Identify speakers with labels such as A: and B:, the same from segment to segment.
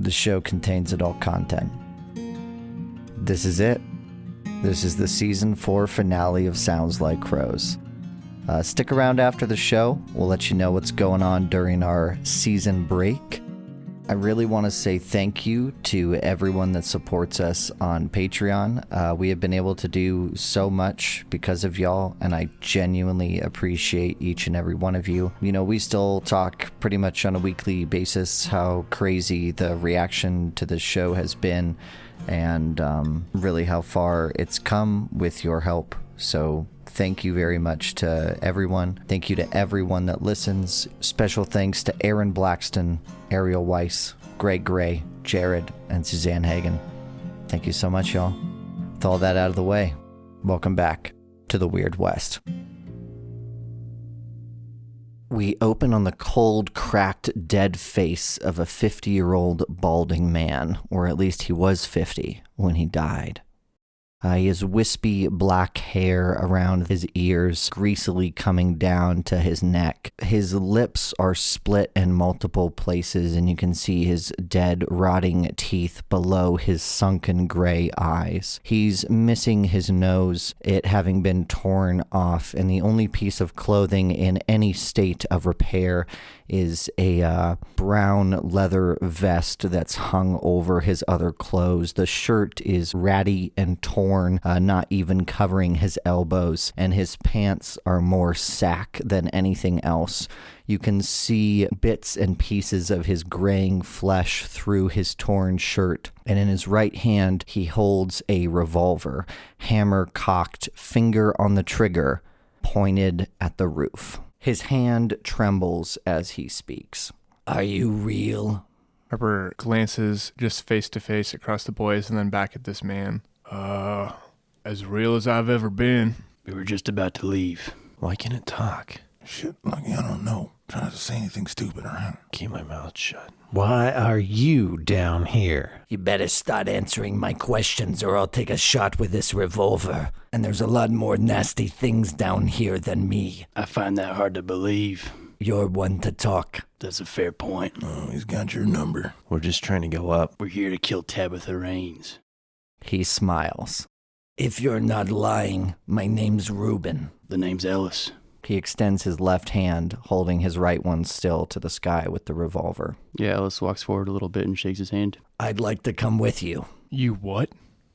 A: The show contains adult content. This is it. This is the season 4 finale of Sounds Like Crows. Stick around after the show. We'll let you know what's going on during our season break. I really want to say thank you to everyone that supports us on Patreon. We have been able to do so much because of y'all, and I genuinely appreciate each and every one of you. You know, we still talk pretty much on a weekly basis how crazy the reaction to this show has been, and really how far it's come with your help. So thank you very much to everyone. Thank you to everyone that listens. Special thanks to Aaron Blackston, Ariel Weiss, Greg Gray, Jared, and Suzanne Hagen. Thank you so much, y'all. With all that out of the way, welcome back to the Weird West. We open on the cold, cracked, dead face of a 50-year-old balding man, or at least he was 50 when he died. He has wispy black hair around his ears, greasily coming down to his neck. His lips are split in multiple places, and you can see his dead, rotting teeth below his sunken gray eyes. He's missing his nose, it having been torn off, and the only piece of clothing in any state of repair is a brown leather vest that's hung over his other clothes. The shirt is ratty and torn, not even covering his elbows, and his pants are more sack than anything else. You can see bits and pieces of his graying flesh through his torn shirt, and in his right hand he holds a revolver, hammer cocked, finger on the trigger, pointed at the roof. His hand trembles as he speaks. Are you real?
B: Harper glances just face to face across the boys and then back at this man. As real as I've ever been.
C: We were just about to leave. Why can't it talk?
D: Shit, like I don't know. Trying not to say anything stupid, alright?
C: Keep my mouth shut.
E: Why are you down here?
A: You better start answering my questions or I'll take a shot with this revolver. And there's a lot more nasty things down here than me.
C: I find that hard to believe.
A: You're one to talk.
C: That's a fair point.
D: Oh, he's got your number.
C: We're just trying to go up. We're here to kill Tabitha Raines.
A: He smiles. If you're not lying, my name's Ruben.
C: The name's Ellis.
A: He extends his left hand, holding his right one still to the sky with the revolver.
F: Yeah, Ellis walks forward a little bit and shakes his hand.
A: I'd like to come with you.
B: You what?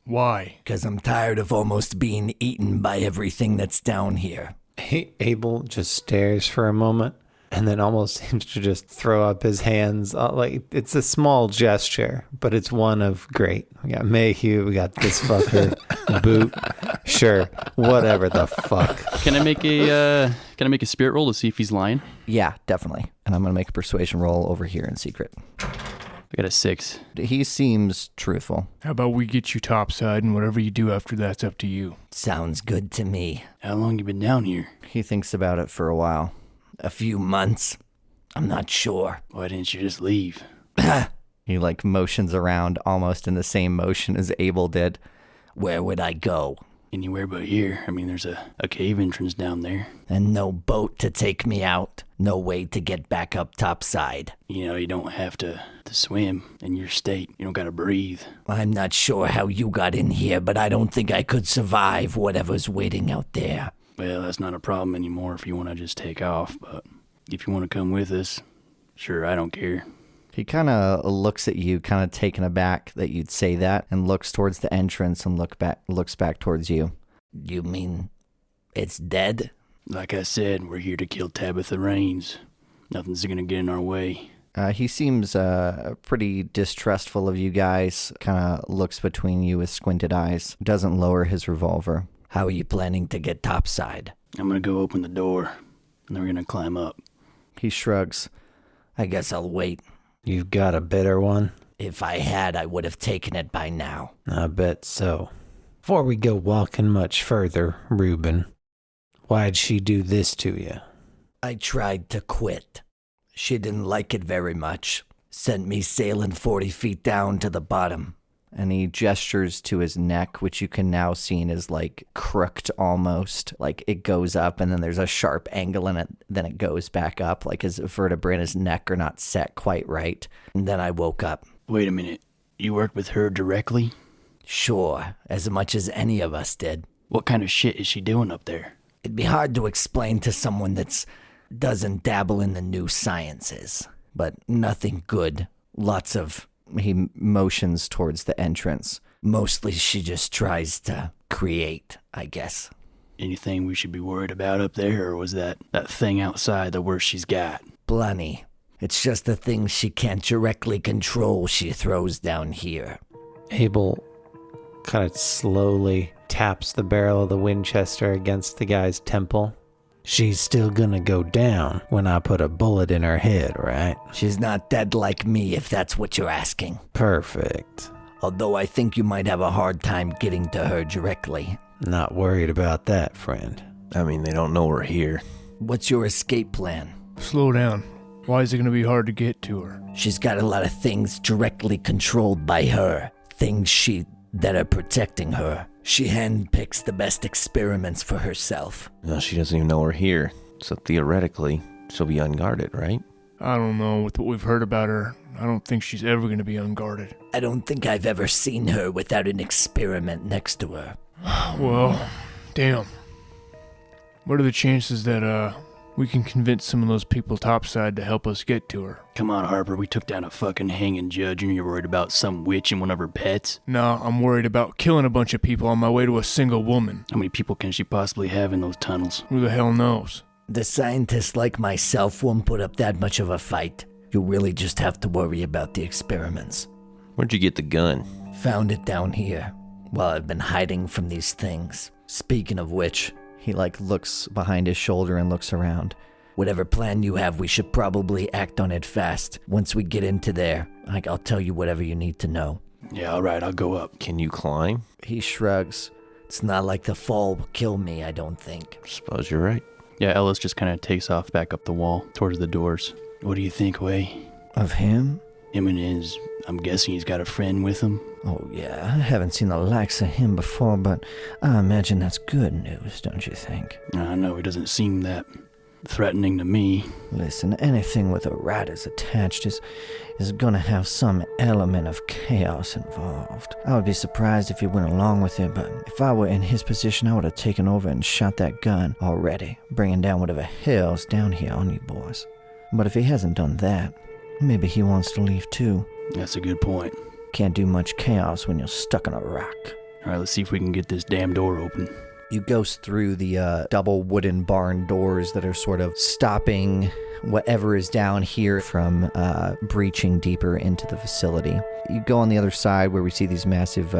B: Why?
A: 'Cause I'm tired of almost being eaten by everything that's down here.
E: Abel just stares for a moment and then almost seems to just throw up his hands. Like, it's a small gesture, but it's one of great. We got Mayhew, we got this fucker, Boot. Sure, whatever the fuck.
F: Can I make a spirit roll to see if he's lying?
A: Yeah, definitely. And I'm going to make a persuasion roll over here in secret.
F: I got a 6.
A: He seems truthful.
B: How about we get you topside and whatever you do after that's up to you?
A: Sounds good to me.
C: How long you been down here?
A: He thinks about it for a while. A few months. I'm not sure.
C: Why didn't you just leave?
A: He motions around almost in the same motion as Abel did. Where would I go?
C: Anywhere but here. I mean, there's a cave entrance down there.
A: And no boat to take me out. No way to get back up topside.
C: You know, you don't have to swim in your state. You don't gotta breathe.
A: I'm not sure how you got in here, but I don't think I could survive whatever's waiting out there.
C: Well, that's not a problem anymore if you want to just take off, but if you want to come with us, sure, I don't care.
A: He kind of looks at you, kind of taken aback that you'd say that, and looks towards the entrance and looks back towards you. You mean it's dead?
C: Like I said, we're here to kill Tabitha Raines. Nothing's gonna get in our way.
A: He seems pretty distrustful of you guys, kind of looks between you with squinted eyes, doesn't lower his revolver. How are you planning to get topside?
C: I'm gonna go open the door, and then we're gonna climb up.
A: He shrugs. I guess I'll wait.
E: You've got a better one?
A: If I had, I would have taken it by now.
E: I bet so. Before we go walking much further, Ruben, why'd she do this to you?
A: I tried to quit. She didn't like it very much. Sent me sailing 40 feet down to the bottom. And he gestures to his neck, which you can now see is crooked almost. It goes up and then there's a sharp angle in it. Then it goes back up. His vertebrae in his neck are not set quite right. And then I woke up.
C: Wait a minute. You worked with her directly?
G: Sure, as much as any of us did.
C: What kind of shit is she doing up there?
G: It'd be hard to explain to someone that's doesn't dabble in the new sciences, but nothing good. Lots of...
A: He motions towards the entrance.
G: Mostly she just tries to create, I guess.
C: Anything we should be worried about up there, or was that thing outside the worst she's got?
G: Plenty. It's just the things she can't directly control she throws down here.
E: Abel kind of slowly taps the barrel of the Winchester against the guy's temple. She's still gonna go down when I put a bullet in her head, right?
G: She's not dead like me, if that's what you're asking.
E: Perfect.
G: Although I think you might have a hard time getting to her directly.
E: Not worried about that, friend.
H: I mean, they don't know we're here.
G: What's your escape plan?
B: Slow down. Why is it going to be hard to get to her?
G: She's got a lot of things directly controlled by her. Things that are protecting her. She handpicks the best experiments for herself.
H: No, she doesn't even know we're here. So theoretically, she'll be unguarded, right?
B: I don't know. With what we've heard about her, I don't think she's ever going to be unguarded.
G: I don't think I've ever seen her without an experiment next to her.
B: Well, damn. What are the chances that, we can convince some of those people topside to help us get to her?
C: Come on, Harper, we took down a fucking hanging judge and you're worried about some witch and one of her pets?
B: No, I'm worried about killing a bunch of people on my way to a single woman.
C: How many people can she possibly have in those tunnels?
B: Who the hell knows?
G: The scientists like myself won't put up that much of a fight. You really just have to worry about the experiments.
H: Where'd you get the gun?
G: Found it down here, while I've been hiding from these things. Speaking of which...
A: He looks behind his shoulder and looks around.
G: Whatever plan you have, we should probably act on it fast. Once we get into there, I'll tell you whatever you need to know.
C: Yeah, alright, I'll go up.
H: Can you climb?
A: He shrugs.
G: It's not like the fall will kill me, I don't think.
H: Suppose you're right.
F: Yeah, Ellis just kind of takes off back up the wall towards the doors.
C: What do you think, Way?
A: Of him?
C: Him and his... I'm guessing he's got a friend with him?
A: Oh, yeah. I haven't seen the likes of him before, but I imagine that's good news, don't you think?
C: I know, he doesn't seem that threatening to me.
A: Listen, anything with a rat is attached is gonna have some element of chaos involved. I would be surprised if he went along with it, but if I were in his position, I would have taken over and shot that gun already, bringing down whatever hell's down here on you boys. But if he hasn't done that, maybe he wants to leave too.
C: That's a good point.
A: Can't do much chaos when you're stuck on a rock.
C: Alright, let's see if we can get this damn door open.
A: You go through the double wooden barn doors that are sort of stopping whatever is down here from breaching deeper into the facility. You go on the other side where we see these massive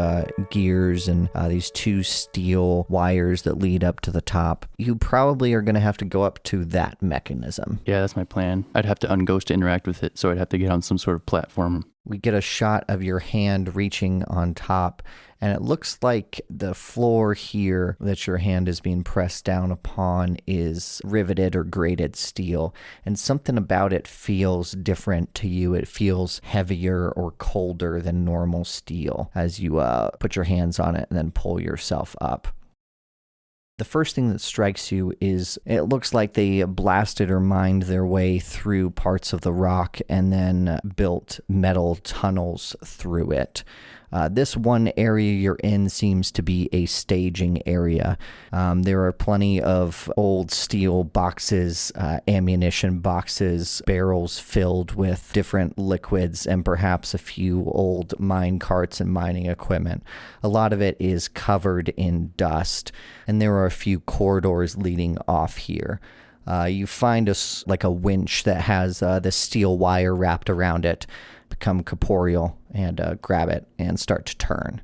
A: gears and these two steel wires that lead up to the top. You probably are going to have to go up to that mechanism.
F: Yeah, that's my plan. I'd have to unghost to interact with it, so I'd have to get on some sort of platform.
A: We get a shot of your hand reaching on top, and it looks like the floor here that your hand is being pressed down upon is riveted or grated steel, and something about it feels different to you. It feels heavier or colder than normal steel as you put your hands on it and then pull yourself up. The first thing that strikes you is it looks like they blasted or mined their way through parts of the rock and then built metal tunnels through it. This one area you're in seems to be a staging area. There are plenty of old steel boxes, ammunition boxes, barrels filled with different liquids, and perhaps a few old mine carts and mining equipment. A lot of it is covered in dust, and there are a few corridors leading off here. You find a winch that has the steel wire wrapped around it. Become corporeal and grab it and start to turn.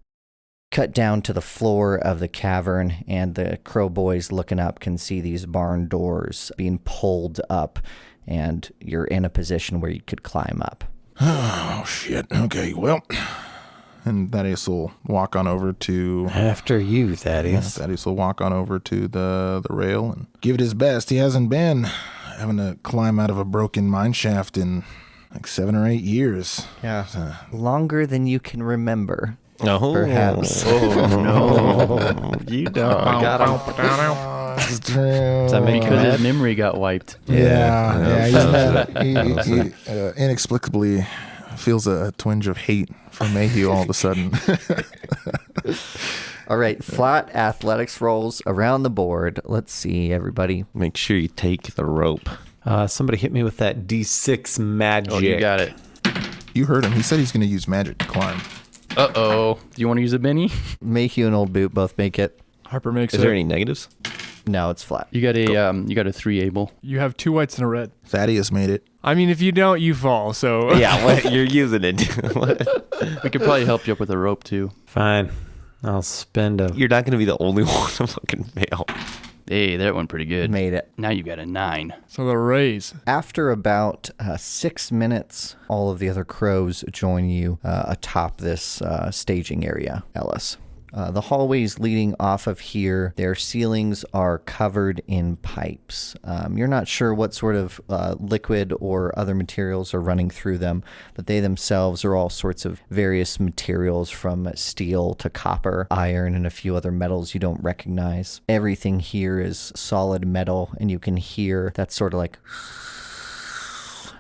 A: Cut down to the floor of the cavern, and the crow boys looking up can see these barn doors being pulled up, and you're in a position where you could climb up.
D: Oh, shit. Okay, well. And Thaddeus will walk on over to...
E: After you, Thaddeus.
D: Thaddeus will walk on over to the rail and give it his best. He hasn't been having to climb out of a broken mine shaft in... 7 or 8 years.
A: Yeah. Longer than you can remember.
H: Oh,
A: perhaps.
H: Oh, no. You don't.
E: Got him.
D: Does that
E: make you
F: Because
E: mad?
F: his memory got wiped.
D: Yeah, he inexplicably feels a twinge of hate for Mayhew all of a sudden.
A: All right, flat athletics rolls around the board. Let's see, everybody.
H: Make sure you take the rope.
E: Somebody hit me with that D6 magic.
F: Oh, you got it.
D: You heard him. He said he's going to use magic to climb.
F: Uh-oh. Do you want to use a Benny?
A: Mayhew and Old Boot both make it.
B: Harper makes
H: Is
B: it.
H: there any negatives?
A: No, it's flat.
F: You got a 3, Abel.
B: You have 2 whites and a red.
D: Thaddeus made it.
B: I mean, if you don't, you fall. So
H: Yeah, what, you're using it.
F: We could probably help you up with a rope, too.
E: Fine. I'll spend a...
H: You're not going to be the only one to fucking fail.
F: Hey, that went pretty good.
A: Made it.
F: Now you got a 9.
B: So the raise.
A: After about 6 minutes, all of the other crows join you atop this staging area, Ellis. The hallways leading off of here, their ceilings are covered in pipes. You're not sure what sort of liquid or other materials are running through them, but they themselves are all sorts of various materials from steel to copper, iron, and a few other metals you don't recognize. Everything here is solid metal, and you can hear that sort of like...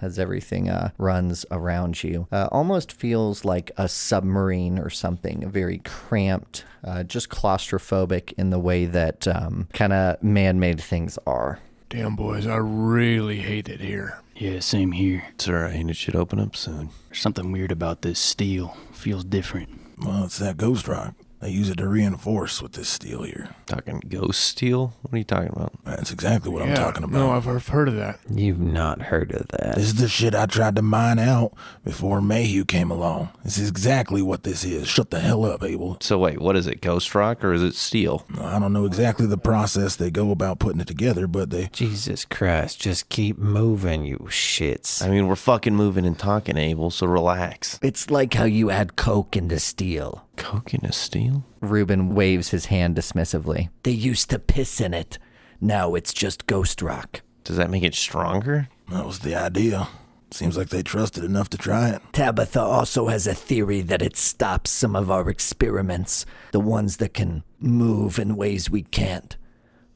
A: as everything runs around you. Almost feels like a submarine or something, very cramped, just claustrophobic in the way that kind of man-made things are.
B: Damn, boys, I really hate it here.
C: Yeah, same here.
H: It's all right. It should open up soon.
C: There's something weird about this steel. Feels different.
D: Well, it's that ghost rock. They use it to reinforce with this steel here.
H: Talking ghost steel? What are you talking about?
D: That's exactly what I'm
B: Yeah,
D: talking about.
B: No, I've heard of that.
E: You've not heard of that.
D: This is the shit I tried to mine out before Mayhew came along. This is exactly what this is. Shut the hell up, Abel.
H: So wait, what is it? Ghost rock or is it steel?
D: I don't know exactly the process they go about putting it together, but they...
E: Jesus Christ, just keep moving, you shits.
H: I mean, we're fucking moving and talking, Abel, so relax.
G: It's like how you add coke into steel.
H: Coke into steel?
A: Reuben waves his hand dismissively.
G: They used to piss in it. Now it's just ghost rock.
H: Does that make it stronger?
D: That was the idea. Seems like they trusted enough to try it.
G: Tabitha also has a theory that it stops some of our experiments, the ones that can move in ways we can't,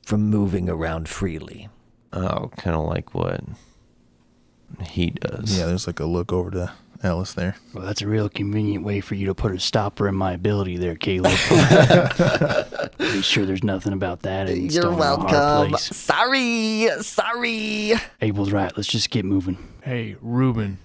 G: from moving around freely.
H: Oh, kind of like what he does.
D: Yeah, there's like a look over to Ellis there.
C: Well, that's a real convenient way for you to put a stopper in my ability there, Caleb. Pretty sure there's nothing about that. In
A: You're
C: Stone in a hard
A: welcome.
C: place.
A: Sorry.
C: Abel's right. Let's just get moving.
B: Hey, Reuben,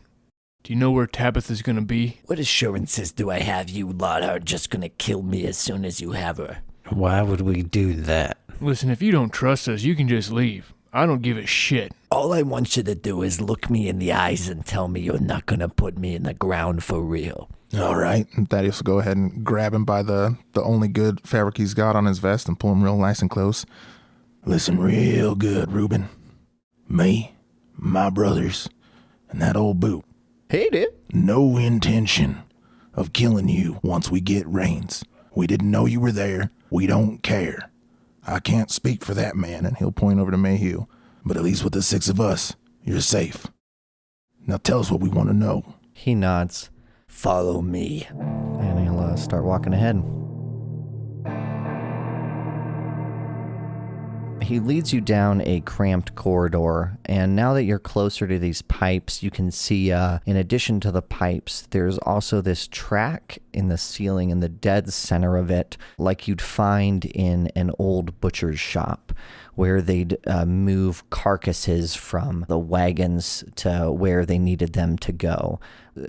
B: do you know where Tabitha's gonna be?
G: What assurances do I have you lot are just gonna kill me as soon as you have her?
E: Why would we do that?
B: Listen, if you don't trust us, you can just leave. I don't give a shit.
G: All I want you to do is look me in the eyes and tell me you're not gonna put me in the ground for real.
D: All right. And Thaddeus will go ahead and grab him by the only good fabric he's got on his vest and pull him real nice and close. Listen real good, Reuben. Me, my brothers, and that old boot.
A: Hey, dude.
D: No intention of killing you once we get Rains. We didn't know you were there. We don't care. I can't speak for that man, and he'll point over to Mayhew. But at least with the 6 of us, you're safe. Now tell us what we want to know.
A: He nods,
G: Follow me.
A: and he'll start walking ahead. He leads you down a cramped corridor, and now that you're closer to these pipes, you can see, in addition to the pipes, there's also this track in the ceiling in the dead center of it, like you'd find in an old butcher's shop, where they'd move carcasses from the wagons to where they needed them to go.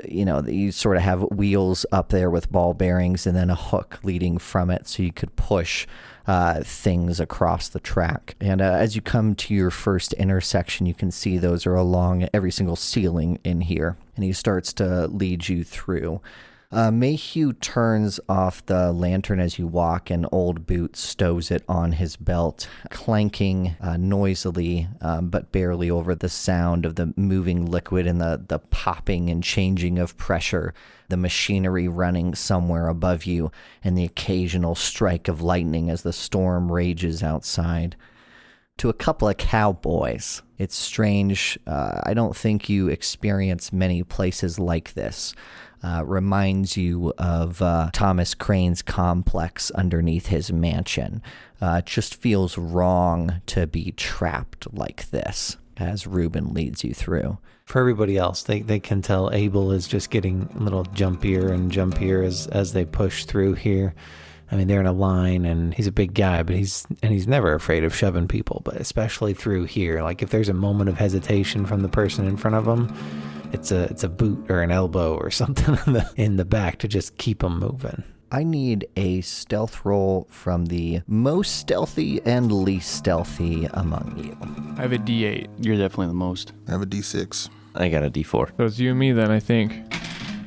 A: You know, you sort of have wheels up there with ball bearings and then a hook leading from it so you could push things across the track. And as you come to your first intersection, you can see those are along every single ceiling in here. And he starts to lead you through. Mayhew turns off the lantern as you walk, and Old Boot stows it on his belt, clanking noisily, but barely over the sound of the moving liquid and the popping and changing of pressure, the machinery running somewhere above you, and the occasional strike of lightning as the storm rages outside. To a couple of cowboys, it's strange. I don't think you experience many places like this. Reminds you of Thomas Crane's complex underneath his mansion. It just feels wrong to be trapped like this as Reuben leads you through.
E: For everybody else, they can tell Abel is just getting a little jumpier and jumpier as they push through here. I mean, they're in a line, and he's a big guy, but he's never afraid of shoving people, but especially through here. Like, if there's a moment of hesitation from the person in front of him, it's a boot or an elbow or something in the back to just keep them moving.
A: I need a stealth roll from the most stealthy and least stealthy among you.
B: I have a D8.
F: You're definitely the most.
D: I have a D6.
H: I got a D4.
B: So it's you and me then, I think.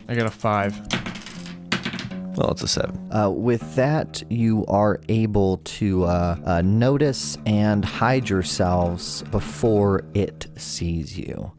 B: I got a 5.
H: Well, it's a 7.
A: With that, you are able to notice and hide yourselves before it sees you.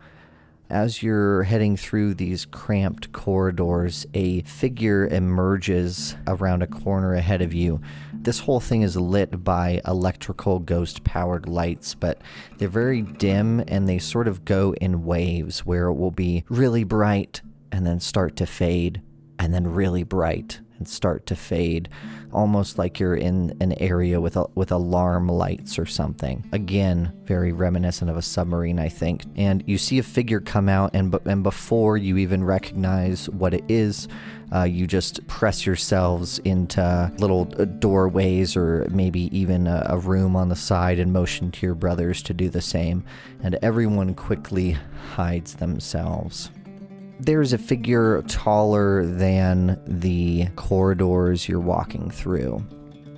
A: As you're heading through these cramped corridors, a figure emerges around a corner ahead of you. This whole thing is lit by electrical ghost-powered lights, but they're very dim and they sort of go in waves where it will be really bright and then start to fade, and then really bright and start to fade, almost like you're in an area with alarm lights or something. Again, very reminiscent of a submarine, I think. And you see a figure come out, and before you even recognize what it is, you just press yourselves into little doorways or maybe even a room on the side and motion to your brothers to do the same. And everyone quickly hides themselves. There's a figure taller than the corridors you're walking through.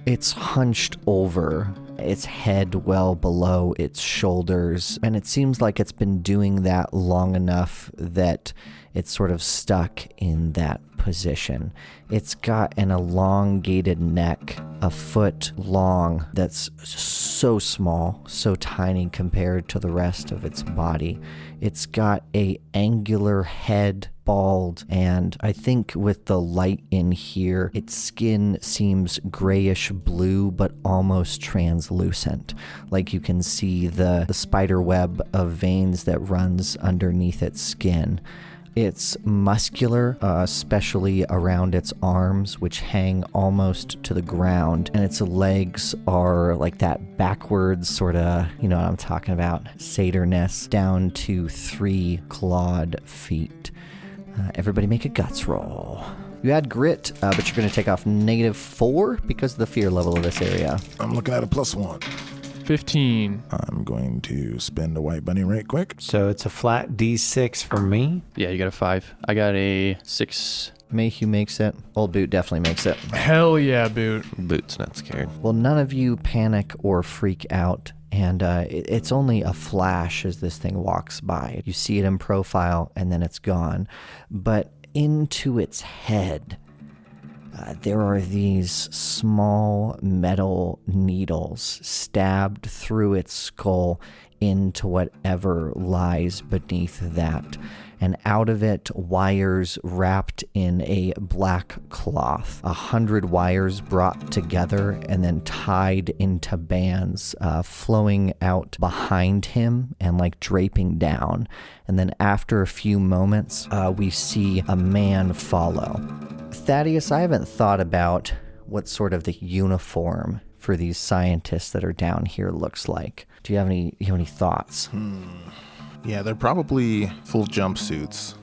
A: It's hunched over, its head well below its shoulders, and it seems like it's been doing that long enough that it's sort of stuck in that position. It's got an elongated neck, a foot long, that's so small, so tiny compared to the rest of its body. It's got a angular head, bald, and I think with the light in here, its skin seems grayish blue but almost translucent. Like you can see the spider web of veins that runs underneath its skin. It's muscular, especially around its arms, which hang almost to the ground, and its legs are like that backwards sort of, you know what I'm talking about, satyr-ness, down to 3 clawed feet. Everybody make a guts roll. You add grit, but you're going to take off -4 because of the fear level of this area.
D: I'm looking at a +1.
B: 15.
D: I'm going to spend a white bunny right quick.
E: So it's a flat D6 for me.
F: Yeah, you got a 5. I got a 6.
A: Mayhew makes it. Old Boot definitely makes it.
B: Hell yeah, Boot.
H: Boot's not scared.
A: Well, none of you panic or freak out, and it's only a flash as this thing walks by. You see it in profile, and then it's gone. But into its head, there are these small metal needles stabbed through its skull into whatever lies beneath that. And out of it, wires wrapped in a black cloth. 100 wires brought together and then tied into bands, flowing out behind him and like draping down. And then after a few moments, we see a man follow. Thaddeus, I haven't thought about what sort of the uniform for these scientists that are down here looks like. Do you have any thoughts?
D: Yeah, they're probably full jumpsuits.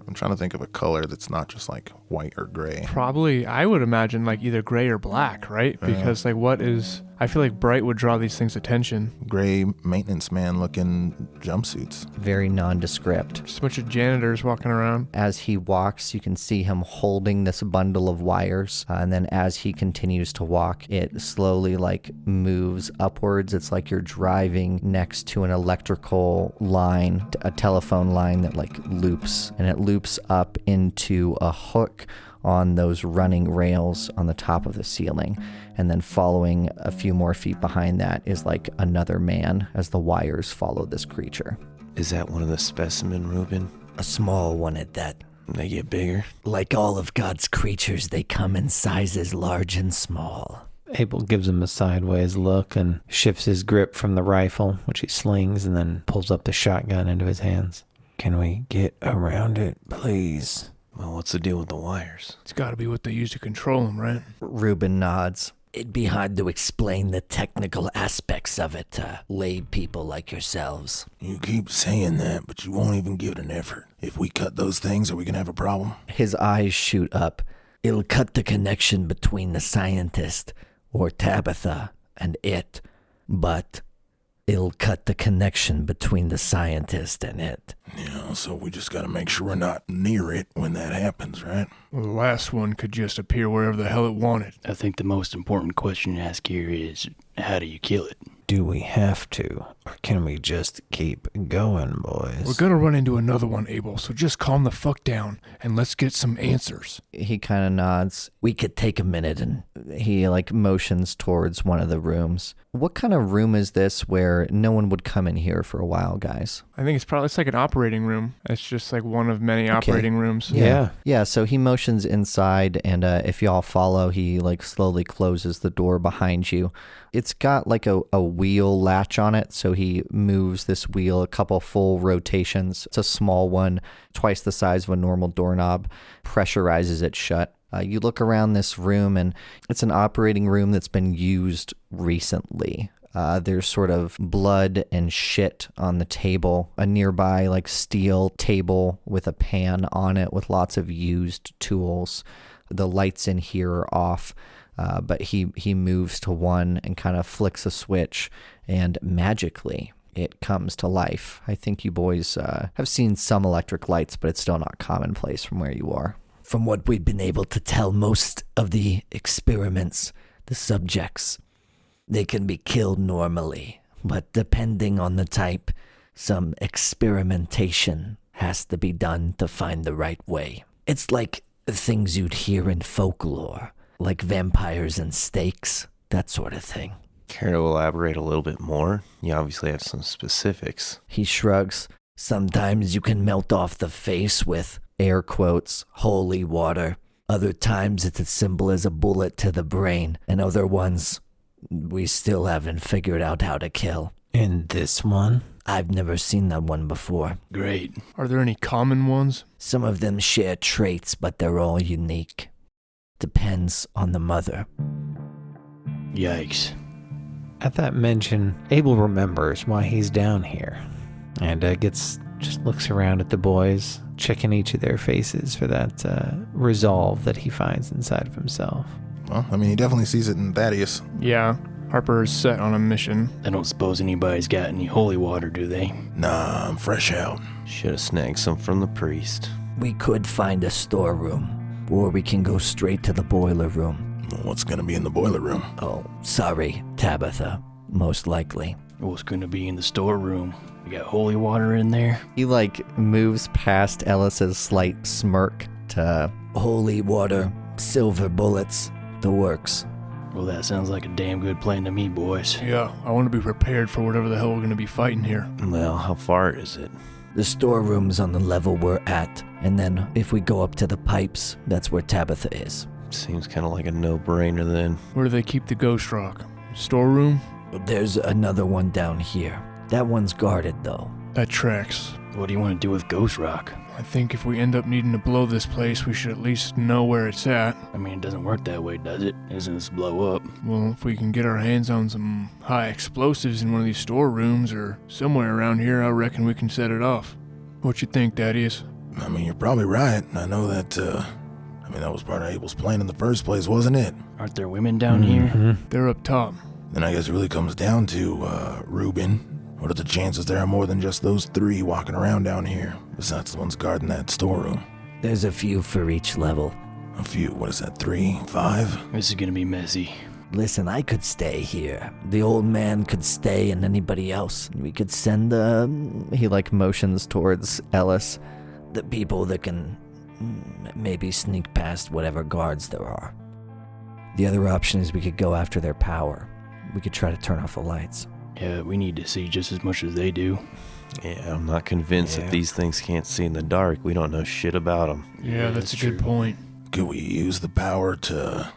D: I'm trying to think of a color that's not just like white or gray.
B: Probably, I would imagine like either gray or black, right? Because like I feel like bright would draw these things' attention.
D: Gray maintenance man looking jumpsuits.
A: Very nondescript.
B: Just a bunch of janitors walking around.
A: As he walks, you can see him holding this bundle of wires. And then as he continues to walk, it slowly like moves upwards. It's like you're driving next to an electrical line, a telephone line that like loops. And it loops up into a hook on those running rails on the top of the ceiling. And then following a few more feet behind that is like another man as the wires follow this creature.
H: Is that one of the specimen, Reuben?
G: A small one at that.
H: They get bigger?
G: Like all of God's creatures, they come in sizes large and small.
E: Abel gives him a sideways look and shifts his grip from the rifle, which he slings, and then pulls up the shotgun into his hands. Can we get around it, please?
H: Well, what's the deal with the wires?
B: It's got to be what they use to control them, right?
A: Reuben nods.
G: It'd be hard to explain the technical aspects of it to lay people like yourselves.
D: You keep saying that, but you won't even give it an effort. If we cut those things, are we gonna have a problem?
A: His eyes shoot up.
G: It'll cut the connection between the scientist, or Tabitha, and it. But it'll cut the connection between the scientist and it.
D: Yeah, so we just gotta make sure we're not near it when that happens, right?
B: Well, the last one could just appear wherever the hell it wanted.
C: I think the most important question to ask here is, how do you kill it?
E: Do we have to, or can we just keep going, boys?
B: We're gonna run into another one, Abel, so just calm the fuck down and let's get some answers.
A: He kind of nods.
G: We could take a minute and...
A: He motions towards one of the rooms. What kind of room is this where no one would come in here for a while, guys?
B: I think it's like an operating room. It's just like one of many operating rooms.
E: Yeah.
A: Yeah, so he motions inside, and if y'all follow, he slowly closes the door behind you. It's got a wheel latch on it, so he moves this wheel a couple full rotations. It's a small one, twice the size of a normal doorknob, pressurizes it shut. You look around this room, and it's an operating room that's been used recently. There's sort of blood and shit on the table, a nearby steel table with a pan on it with lots of used tools. The lights in here are off, but he moves to one and kind of flicks a switch, and magically it comes to life. I think you boys have seen some electric lights, but it's still not commonplace from where you are.
G: From what we've been able to tell, most of the experiments, the subjects, they can be killed normally, but depending on the type, some experimentation has to be done to find the right way. It's like things you'd hear in folklore, like vampires and steaks, that sort of thing.
H: Care to elaborate a little bit more? You obviously have some specifics.
G: He shrugs. Sometimes you can melt off the face with, air quotes, holy water. Other times it's as simple as a bullet to the brain, and other ones we still haven't figured out how to kill.
E: And this one?
G: I've never seen that one before.
C: Great.
B: Are there any common ones?
G: Some of them share traits, but they're all unique. Depends on the mother.
C: Yikes.
E: At that mention, Abel remembers why he's down here, and just looks around at the boys, checking each of their faces for that resolve that he finds inside of himself.
D: Well, he definitely sees it in Thaddeus.
B: Yeah, Harper is set on a mission.
C: I don't suppose anybody's got any holy water, do they?
D: Nah, I'm fresh out.
H: Should have snagged some from the priest.
G: We could find a storeroom, or we can go straight to the boiler room.
D: What's gonna be in the boiler room?
G: Oh, sorry, Tabitha. Most likely.
C: What's going to be in the storeroom? We got holy water in there?
A: He moves past Ellis's slight smirk to
G: Holy water, silver bullets, the works.
C: Well, that sounds like a damn good plan to me, boys.
B: Yeah, I want to be prepared for whatever the hell we're going to be fighting here.
H: Well, how far is it?
G: The storeroom's on the level we're at, and then if we go up to the pipes, that's where Tabitha is.
H: Seems kind of like a no-brainer then.
B: Where do they keep the ghost rock? Storeroom?
G: There's another one down here. That one's guarded, though.
B: That tracks.
C: What do you want to do with Ghost Rock?
B: I think if we end up needing to blow this place, we should at least know where it's at.
C: It doesn't work that way, does it? Isn't this blow up?
B: Well, if we can get our hands on some high explosives in one of these storerooms or somewhere around here, I reckon we can set it off. What you think, Thaddeus?
D: You're probably right. I know that, that was part of Abel's plan in the first place, wasn't it?
C: Aren't there women down here?
B: They're up top.
D: Then I guess it really comes down to, Reuben. What are the chances there are more than just those three walking around down here, besides the ones guarding that storeroom?
G: There's a few for each level.
D: A few, what is that, 3, 5?
C: This is gonna be messy.
G: Listen, I could stay here. The old man could stay, and anybody else. We could send
A: he motions towards Ellis.
G: the people that can maybe sneak past whatever guards there are. The other option is we could go after their power. We could try to turn off the lights.
C: Yeah, we need to see just as much as they do.
H: Yeah, I'm not convinced that these things can't see in the dark. We don't know shit about them.
B: Yeah, that's a good point.
D: Could we use the power to,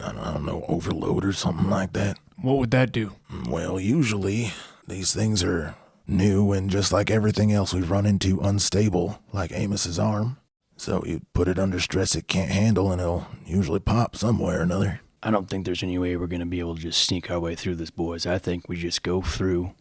D: I don't know, overload or something like that?
B: What would that do?
D: Well, usually these things are new and just like everything else we've run into, unstable, like Amos's arm. So you put it under stress it can't handle and it'll usually pop somewhere or another.
C: I don't think there's any way we're going to be able to just sneak our way through this, boys. I think we just go through,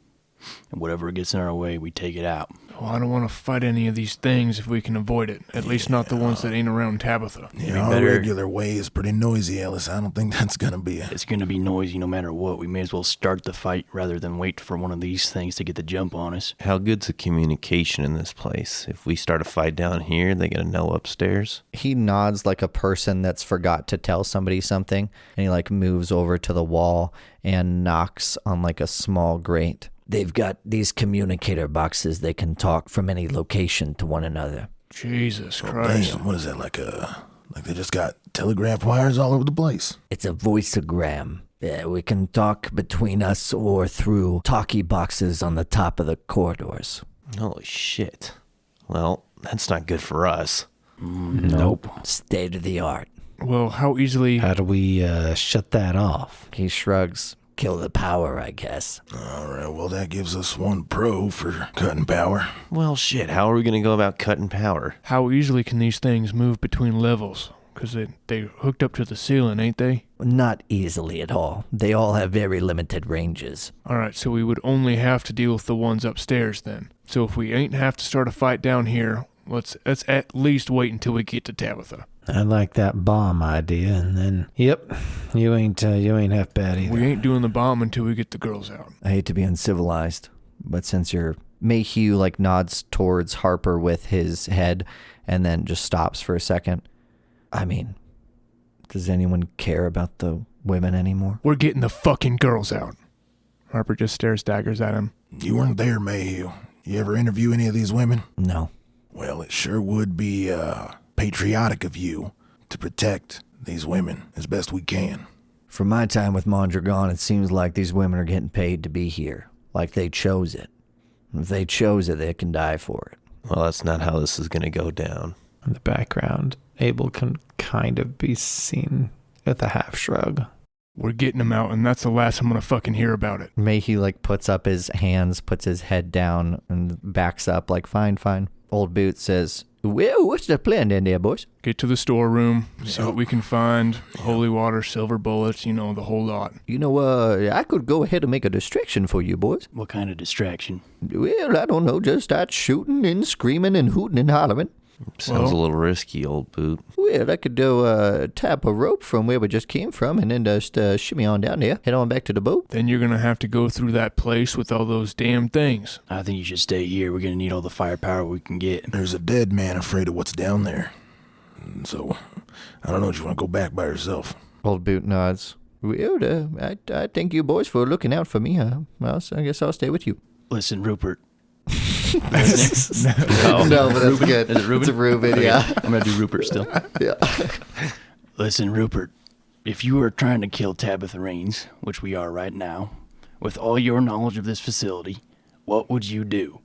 C: and whatever gets in our way, we take it out.
B: Well, I don't want to fight any of these things if we can avoid it. At least not the ones that ain't around Tabitha.
D: Yeah, our regular way is pretty noisy, Ellis. I don't think that's gonna be
C: It's going to be noisy no matter what. We may as well start the fight rather than wait for one of these things to get the jump on us.
H: How good's the communication in this place? If we start a fight down here, they gonna know upstairs?
A: He nods like a person that's forgot to tell somebody something, and he like moves over to the wall and knocks on like a small grate.
G: They've got these communicator boxes. They can talk from any location to one another.
B: Jesus
D: Oh,
B: Christ.
D: damn, what is that, like they just got telegraph wires all over the place?
G: It's a voiceogram. We can talk between us or through talkie boxes on the top of the corridors.
H: Holy shit. Well, that's not good for us.
C: Nope.
G: State of the art.
B: Well, how easily...
E: How do we shut that off?
A: He shrugs.
G: Kill the power, I guess.
D: All right, well, that gives us one pro for cutting power.
H: Well, shit, how are we gonna go about cutting power?
B: How easily can these things move between levels? Because they hooked up to the ceiling, ain't they?
G: Not easily at all. They all have very limited ranges.
B: Alright, so we would only have to deal with the ones upstairs then. So if we ain't have to start a fight down here, let's at least wait until we get to Tabitha.
E: I like that bomb idea, and then, yep, you ain't half bad either.
B: We ain't doing the bomb until we get the girls out.
A: I hate to be uncivilized, but since you're... Mayhew like nods towards Harper with his head and then just stops for a second. I mean, does anyone care about the women anymore?
B: We're getting the fucking girls out. Harper just stares daggers at him.
D: You weren't there, Mayhew. You ever interview any of these women?
A: No.
D: Well, it sure would be patriotic of you to protect these women as best we can.
A: From my time with Mondragon, it seems like these women are getting paid to be here. Like they chose it. If they chose it, they can die for it.
H: Well, that's not how this is gonna go down.
E: In the background, Abel can kind of be seen with a half shrug.
B: We're getting them out, and that's the last I'm gonna fucking hear about it.
A: Mayhew like puts up his hands, puts his head down, and backs up like, fine. Old Boot says, well, what's the plan then there, boys?
B: Get to the storeroom, see what we can find. Holy water, silver bullets, you know, the whole lot.
A: You know, I could go ahead and make a distraction for you, boys.
C: What kind of distraction?
A: Well, I don't know, just start shooting and screaming and hooting and hollering.
H: Sounds a little risky, Old Boot.
A: Well, I could tap a rope from where we just came from and then just shimmy on down there, head on back to the boat.
B: Then you're gonna have to go through that place with all those damn things.
C: I think you should stay here. We're going to need all the firepower we can get.
D: There's a dead man afraid of what's down there. So, I don't know if you want to go back by yourself.
A: Old Boot nods. Well, I thank you boys for looking out for me. Well, so I guess I'll stay with you.
C: Listen, Rupert.
A: No, but that's good.
C: Is it Reuben?
A: It's Reuben,
C: Okay,
A: yeah.
C: I'm going to do Rupert still.
A: Yeah.
C: Listen, Rupert. If you were trying to kill Tabitha Raines, which we are right now, with all your knowledge of this facility, what would you do?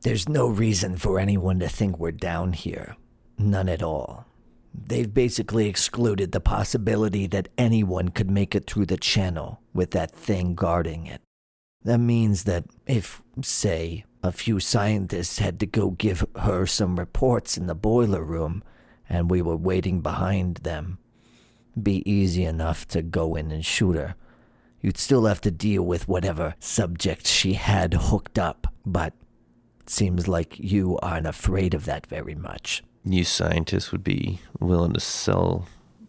G: There's no reason for anyone to think we're down here. None at all. They've basically excluded the possibility that anyone could make it through the channel with that thing guarding it. That means that if, say, a few scientists had to go give her some reports in the boiler room and we were waiting behind them, it'd be easy enough to go in and shoot her. You'd still have to deal with whatever subjects she had hooked up, but it seems like you aren't afraid of that very much.
H: You scientists would be willing to sell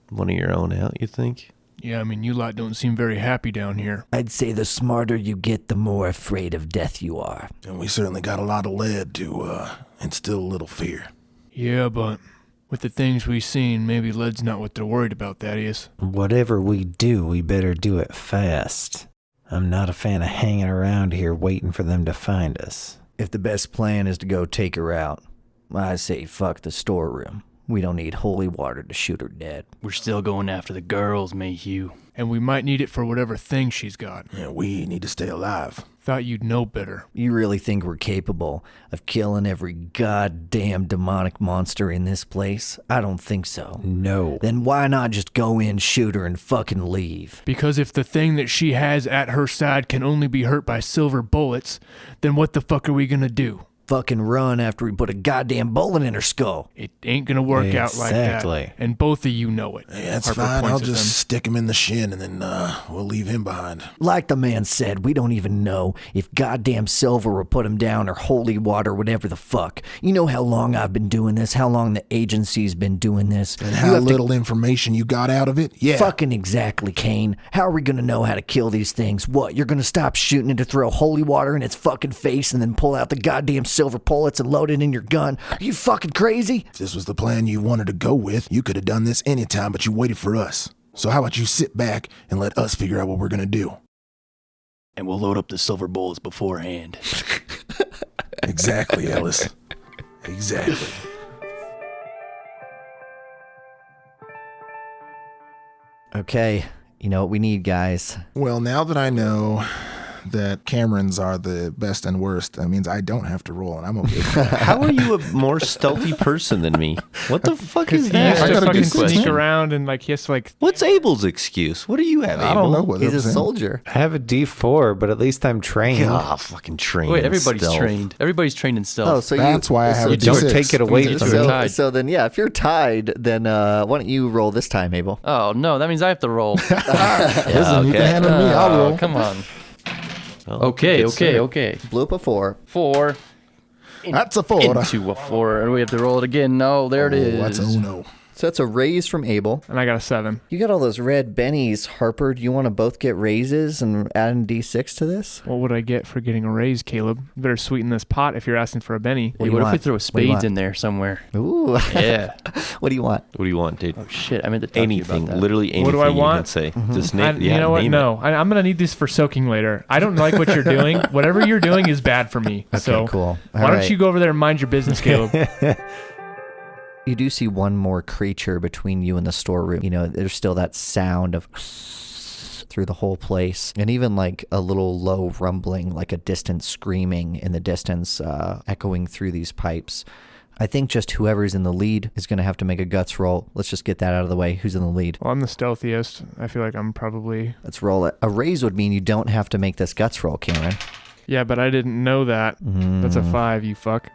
H: one of your own out, you think?
B: Yeah, I mean, you lot don't seem very happy down here.
G: I'd say the smarter you get, the more afraid of death you are.
D: And we certainly got a lot of lead to instill a little fear.
B: Yeah, but with the things we've seen, maybe lead's not what they're worried about, Thaddeus.
E: Whatever we do, we better do it fast. I'm not a fan of hanging around here waiting for them to find us.
A: If the best plan is to go take her out, I say fuck the storeroom. We don't need holy water to shoot her dead.
C: We're still going after the girls, Mayhew.
B: And we might need it for whatever thing she's got.
D: Yeah, we need to stay alive.
B: Thought you'd know better.
A: You really think we're capable of killing every goddamn demonic monster in this place? I don't think so.
E: No.
A: Then why not just go in, shoot her, and fucking leave?
B: Because if the thing that she has at her side can only be hurt by silver bullets, then what the fuck are we gonna do?
G: fucking run after we put a goddamn bullet in her skull.
B: It ain't gonna work out like
H: Exactly.
B: that. And both of you know it.
D: Yeah, that's
B: Harper
D: fine.
B: points
D: I'll
B: at
D: just
B: them.
D: stick him in the shin, and then we'll leave him behind.
G: Like the man said, we don't even know if goddamn silver will put him down or holy water, whatever the fuck. You know how long I've been doing this, how long the agency's been doing this.
D: And
G: You
D: how
G: have to-
D: little information you got out of it? Yeah.
G: Fucking exactly, Kane. How are we gonna know how to kill these things? What, you're gonna stop shooting it to throw holy water in its fucking face and then pull out the goddamn silver bullets and load it in your gun? Are you fucking crazy?
D: If this was the plan you wanted to go with, you could have done this anytime, but you waited for us. So how about you sit back and let us figure out what we're gonna do?
C: And we'll load up the silver bullets beforehand.
D: Exactly, Ellis. Exactly.
A: Okay, you know what we need, guys.
D: Well, now that I know that Camerons are the best and worst, that means I don't have to roll, and I'm okay with that.
H: How are you a more stealthy person than me? What the fuck is
B: He has
H: that?
D: I
B: to
D: gotta do
B: fucking
D: six.
B: sneak around and like he has to like.
H: What's Abel's excuse? What do you have, Abel?
D: I don't know what
A: He's a
D: I'm saying.
A: soldier.
E: I have a D4, but at least I'm trained.
H: Ah, fucking trained.
F: Wait,
H: in
F: everybody's
H: stealth.
F: trained. Everybody's trained in stealth.
A: Oh, so
D: That's why I have
E: You
D: a
E: don't
D: D6.
E: take it away
F: It's
E: from
F: you're
E: me.
F: tied.
A: So then, yeah, if you're tied, then why don't you roll this time, Abel?
F: Oh, no, that means I have to roll.
D: Listen, you can hand it to me. I'll
F: Oh,
D: roll.
F: come on.
H: Well,
F: Okay,
H: good
F: okay,
H: start.
F: okay.
A: Blew up a 4.
F: 4
D: That's a 4.
F: into a 4. And we have to roll it again. No, there it is.
D: That's a no.
A: So that's a raise from Abel.
B: And I got a 7.
A: You got all those red bennies, Harper. Do you want to both get raises and add a D6 to this?
B: What would I get for getting a raise, Caleb? You better sweeten this pot if you're asking for a Benny.
A: What do
F: Hey,
A: you
F: what if we
A: want?
F: throw
A: What do you
F: spades
A: want?
F: in there somewhere?
A: Ooh.
F: Yeah.
A: What do you want?
H: What do you want, dude?
F: Oh, shit. I meant to talk to you
H: Anything,
F: about that.
H: literally anything
B: What do I
H: you
B: want?
H: can say. Just
B: I,
H: name,
B: you know what?
H: name
B: No, I'm going to need this for soaking later. I don't like what you're doing. Whatever you're doing is bad for me.
A: Okay,
B: so
A: cool.
B: why
A: All
B: don't
A: right.
B: you go over there and mind your business, Caleb?
A: You do see one more creature between you and the storeroom. You know, there's still that sound of through the whole place, and even like a little low rumbling, like a distant screaming in the distance, echoing through these pipes. I think just whoever's in the lead is going to have to make a guts roll. Let's just get that out of the way. Who's in the lead?
B: Well, I'm the stealthiest. I feel like I'm probably...
A: Let's roll it. A raise would mean you don't have to make this guts roll, Cameron.
B: Yeah, but I didn't know that. That's a 5, you fuck.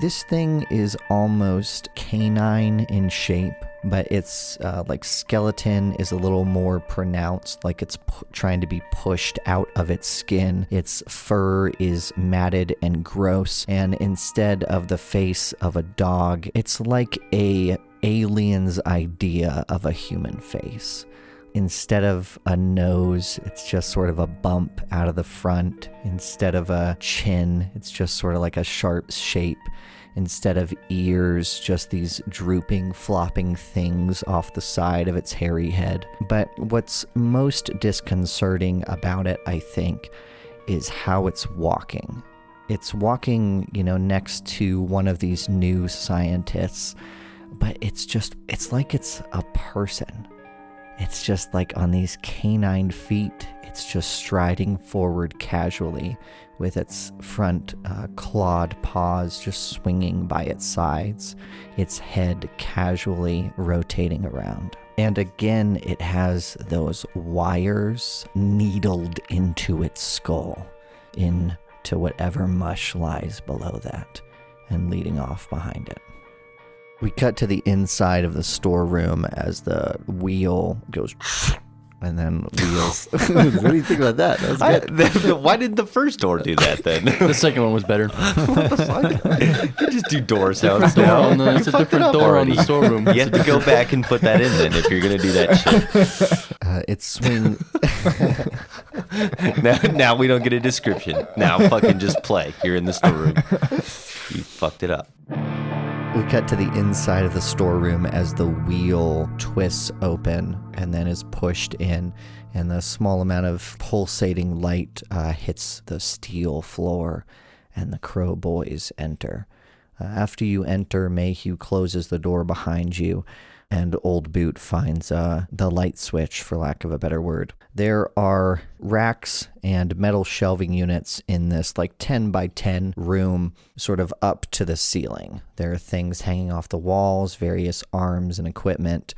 A: This thing is almost canine in shape, but its like skeleton is a little more pronounced, like it's trying to be pushed out of its skin. Its fur is matted and gross, and instead of the face of a dog, it's like a alien's idea of a human face. Instead of a nose, it's just sort of a bump out of the front. Instead of a chin, it's just sort of like a sharp shape. Instead of ears, just these drooping, flopping things off the side of its hairy head. But what's most disconcerting about it, I think, is how it's walking. It's walking, you know, next to one of these new scientists, but it's like it's a person. It's just like on these canine feet, it's just striding forward casually with its front clawed paws just swinging by its sides, its head casually rotating around. And again, it has those wires needled into its skull, into whatever mush lies below that, and leading off behind it. We cut to the inside of the storeroom as the wheel goes, and then wheels. What do you think about that? That was good.
H: Why did the first door do that then?
F: The second one was better.
H: What the fuck? You just do door sounds
F: Door
H: now.
F: on the, it's a
H: fucked it
F: different
H: up
F: door on
H: already.
F: the storeroom.
H: You have to go back and put that in then if you're gonna do that shit.
A: It's swing.
H: Now we don't get a description. Now fucking just play. You're in the storeroom. You fucked it up.
A: We cut to the inside of the storeroom as the wheel twists open and then is pushed in, and the small amount of pulsating light hits the steel floor, and the Crow boys enter. After you enter, Mayhew closes the door behind you, and Old Boot finds the light switch, for lack of a better word. There are racks and metal shelving units in this like 10 by 10 room, sort of up to the ceiling. There are things hanging off the walls, various arms and equipment.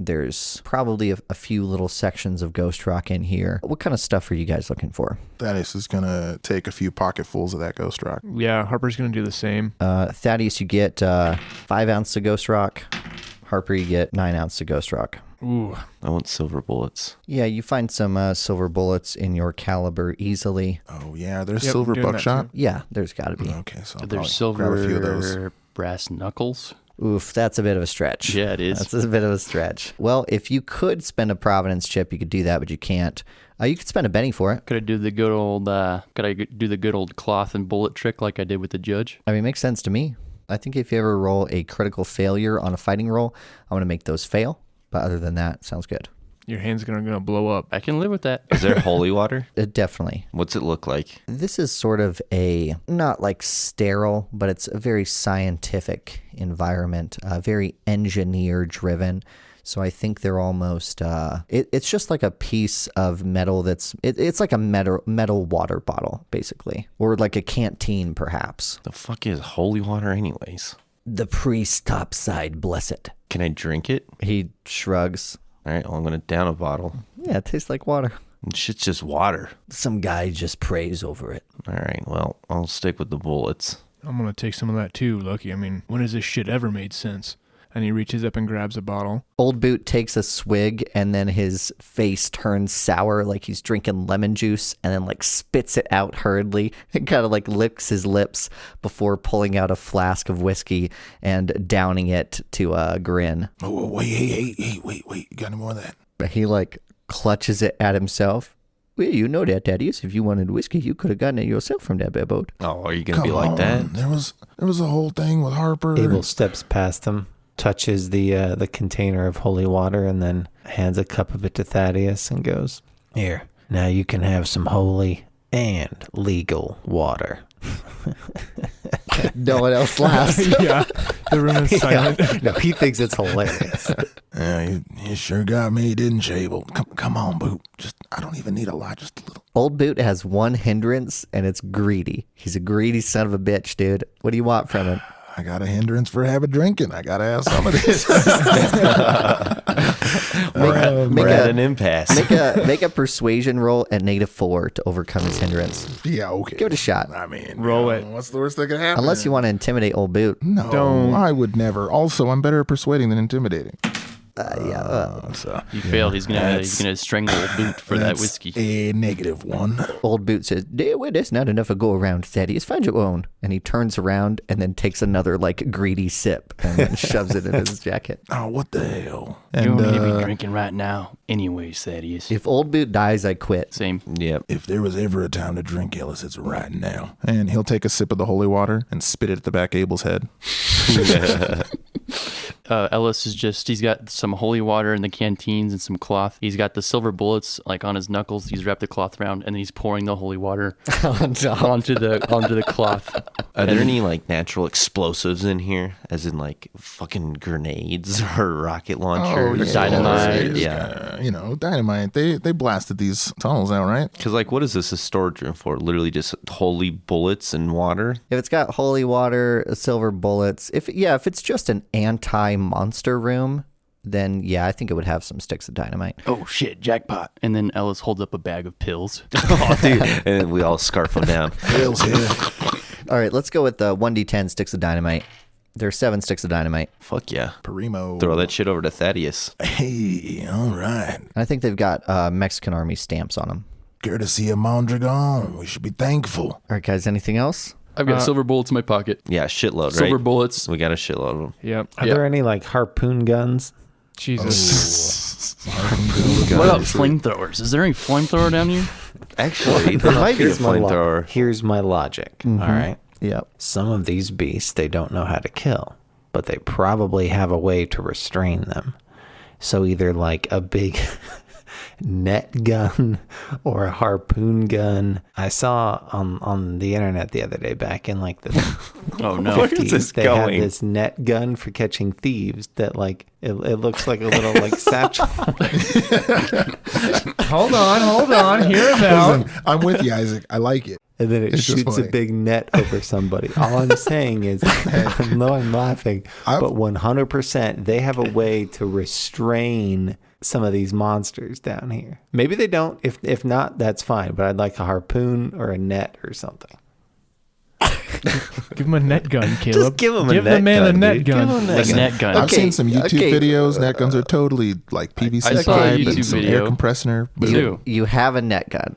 A: There's probably a few little sections of ghost rock in here. What kind of stuff are you guys looking for?
D: Thaddeus is going to take a few pocketfuls of that ghost rock.
B: Yeah, Harper's gonna do the same.
A: Thaddeus, you get 5 ounces of ghost rock. Harper, you get 9 ounces of ghost rock.
B: Ooh.
H: I want silver bullets.
A: Yeah, you find some silver bullets in your caliber easily.
D: Oh, yeah, there's
B: Yep,
D: silver
B: doing that
D: buckshot.
A: Yeah, there's got to be.
D: Okay, so I'll
C: There's
D: probably grab a few of those.
C: silver brass knuckles.
A: Oof, that's a bit of a stretch.
C: Yeah, it is.
A: That's a bit of a stretch. Well, if you could spend a Providence chip, you could do that, but you can't. You could spend a Benny for it.
F: Could I do the good old cloth and bullet trick like I did with the judge?
A: I mean, it makes sense to me. I think if you ever roll a critical failure on a fighting roll, I'm going to make those fail. But other than that, sounds good.
B: Your hand's gonna blow up.
F: I can live with that.
H: Is there holy water?
A: Definitely.
H: What's it look like?
A: This is sort of not like sterile, but it's a very scientific environment, very engineer driven. So I think they're almost, it's just like a piece of metal it's like a metal water bottle, basically. Or like a canteen, perhaps.
H: The fuck is holy water anyways?
G: The priest topside bless it.
H: Can I drink it?
A: He shrugs.
H: All right, well, I'm going to down a bottle.
A: Yeah, it tastes like water.
H: Shit's just water.
G: Some guy just prays over it.
H: All right, well, I'll stick with the bullets.
B: I'm gonna take some of that too, Lucky. I mean, when has this shit ever made sense? And he reaches up and grabs a bottle.
A: Old Boot takes a swig and then his face turns sour like he's drinking lemon juice and then like spits it out hurriedly and kind of like licks his lips before pulling out a flask of whiskey and downing it to a grin.
D: Oh, wait, hey, wait. You got any more of that?
A: He like clutches it at himself. Well, you know that, Thaddeus. If you wanted whiskey, you could have gotten it yourself from that bad boat.
H: Oh, are you going to be
D: Come
H: like
D: on.
H: that?
D: There was a whole thing with Harper.
E: Abel steps past him, touches the container of holy water, and then hands a cup of it to Thaddeus and goes, "Here, now you can have some holy and legal water."
A: No one else laughs.
B: Yeah, the room is silent.
E: Yeah. No, he thinks it's hilarious.
D: Yeah, you sure got me, didn't you, Abel? Come on, Boot. I don't even need a lot, just a little.
A: Old Boot has one hindrance, and it's greedy. He's a greedy son of a bitch, dude. What do you want from him?
D: I got a hindrance for habit drinking. I got to have some of this.
H: We're at an impasse.
A: Make a persuasion roll at -4 to overcome his hindrance.
D: Yeah, okay.
A: Give it a shot.
D: I mean,
B: Roll it.
D: What's the worst that could happen?
A: Unless you want to intimidate Old Boot.
D: No,
B: Don't.
D: I would never. Also, I'm better at persuading than intimidating. So
F: You failed. He's gonna strangle old Boot for that
D: that's
F: whiskey.
D: a -1.
A: Old Boot says, well, there's not enough to go around, Thaddeus. Find your own. And he turns around and then takes another, like, greedy sip and then shoves it in his jacket.
D: Oh, what the hell?
C: You
D: And
C: don't need to be drinking right now, anyways, Thaddeus.
A: If Old Boot dies, I quit.
F: Same.
H: Yep.
D: if there was ever a time to drink, Ellis, it's right now. And he'll take a sip of the holy water and spit it at the back of Abel's head.
F: Ellis he's got some holy water in the canteens and some cloth. He's got the silver bullets like on his knuckles. He's wrapped the cloth around and he's pouring the holy water onto the cloth.
H: Are there any like natural explosives in here, as in like fucking grenades or rocket launchers?
F: Dynamite.
H: Yeah.
D: Dynamite. They blasted these tunnels out, right?
H: Because like, what is this a storage room for? Literally just holy bullets and water?
A: If it's got holy water, silver bullets, if it's just an anti-monster room, then yeah, I think it would have some sticks of dynamite.
C: Oh, shit, jackpot.
F: And then Ellis holds up a bag of pills.
H: Oh, dude. And we all scarf them down.
D: Bill's here.
A: All right, let's go with 1d10 sticks of dynamite. There's 7 sticks of dynamite.
H: Fuck yeah.
D: Primo.
H: Throw that shit over to Thaddeus.
D: Hey, all right.
A: And I think they've got Mexican Army stamps on them.
D: Courtesy of Mondragon. We should be thankful.
A: All right, guys, anything else?
F: I've got silver bullets in my pocket.
H: Yeah, shitload, right?
F: Silver bullets.
H: We got a shitload of them.
B: Yep.
E: Are there any like harpoon guns?
B: Jesus.
C: What about flamethrowers? Is there any flamethrower down here?
H: Actually, there might be a
E: Here's my
H: flamethrower.
E: Here's my logic. All right.
A: Yep.
E: Some of these beasts they don't know how to kill, but they probably have a way to restrain them. So either like a big net gun or a harpoon gun. I saw on the internet the other day, back in like the
C: Oh, no.
H: Where is this
E: they
H: going?
E: had this net gun for catching thieves that like It looks like a little like satchel.
B: Hold on. Hear him out.
D: Listen, I'm with you, Isaac. I like it.
E: And then it
D: It's just
E: shoots a
D: funny.
E: big net over somebody. All I'm saying is, I know I'm laughing, but 100% they have a way to restrain some of these monsters down here. Maybe they don't. If not, that's fine. But I'd like a harpoon or a net or something.
B: Give him a net gun, Caleb.
H: Just give him a
B: Give
H: net
B: the man
H: gun,
B: a net
H: dude.
B: gun.
H: Give him a
F: Like net gun.
D: I've seen some YouTube
A: okay.
D: videos. Net guns are totally like PVC
F: I saw a
D: pipe
F: YouTube
D: and some
F: video.
D: air compressor.
F: Too.
A: You have a net gun.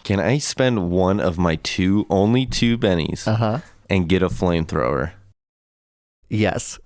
H: Can I spend one of my only two bennies and get a flamethrower?
A: Yes.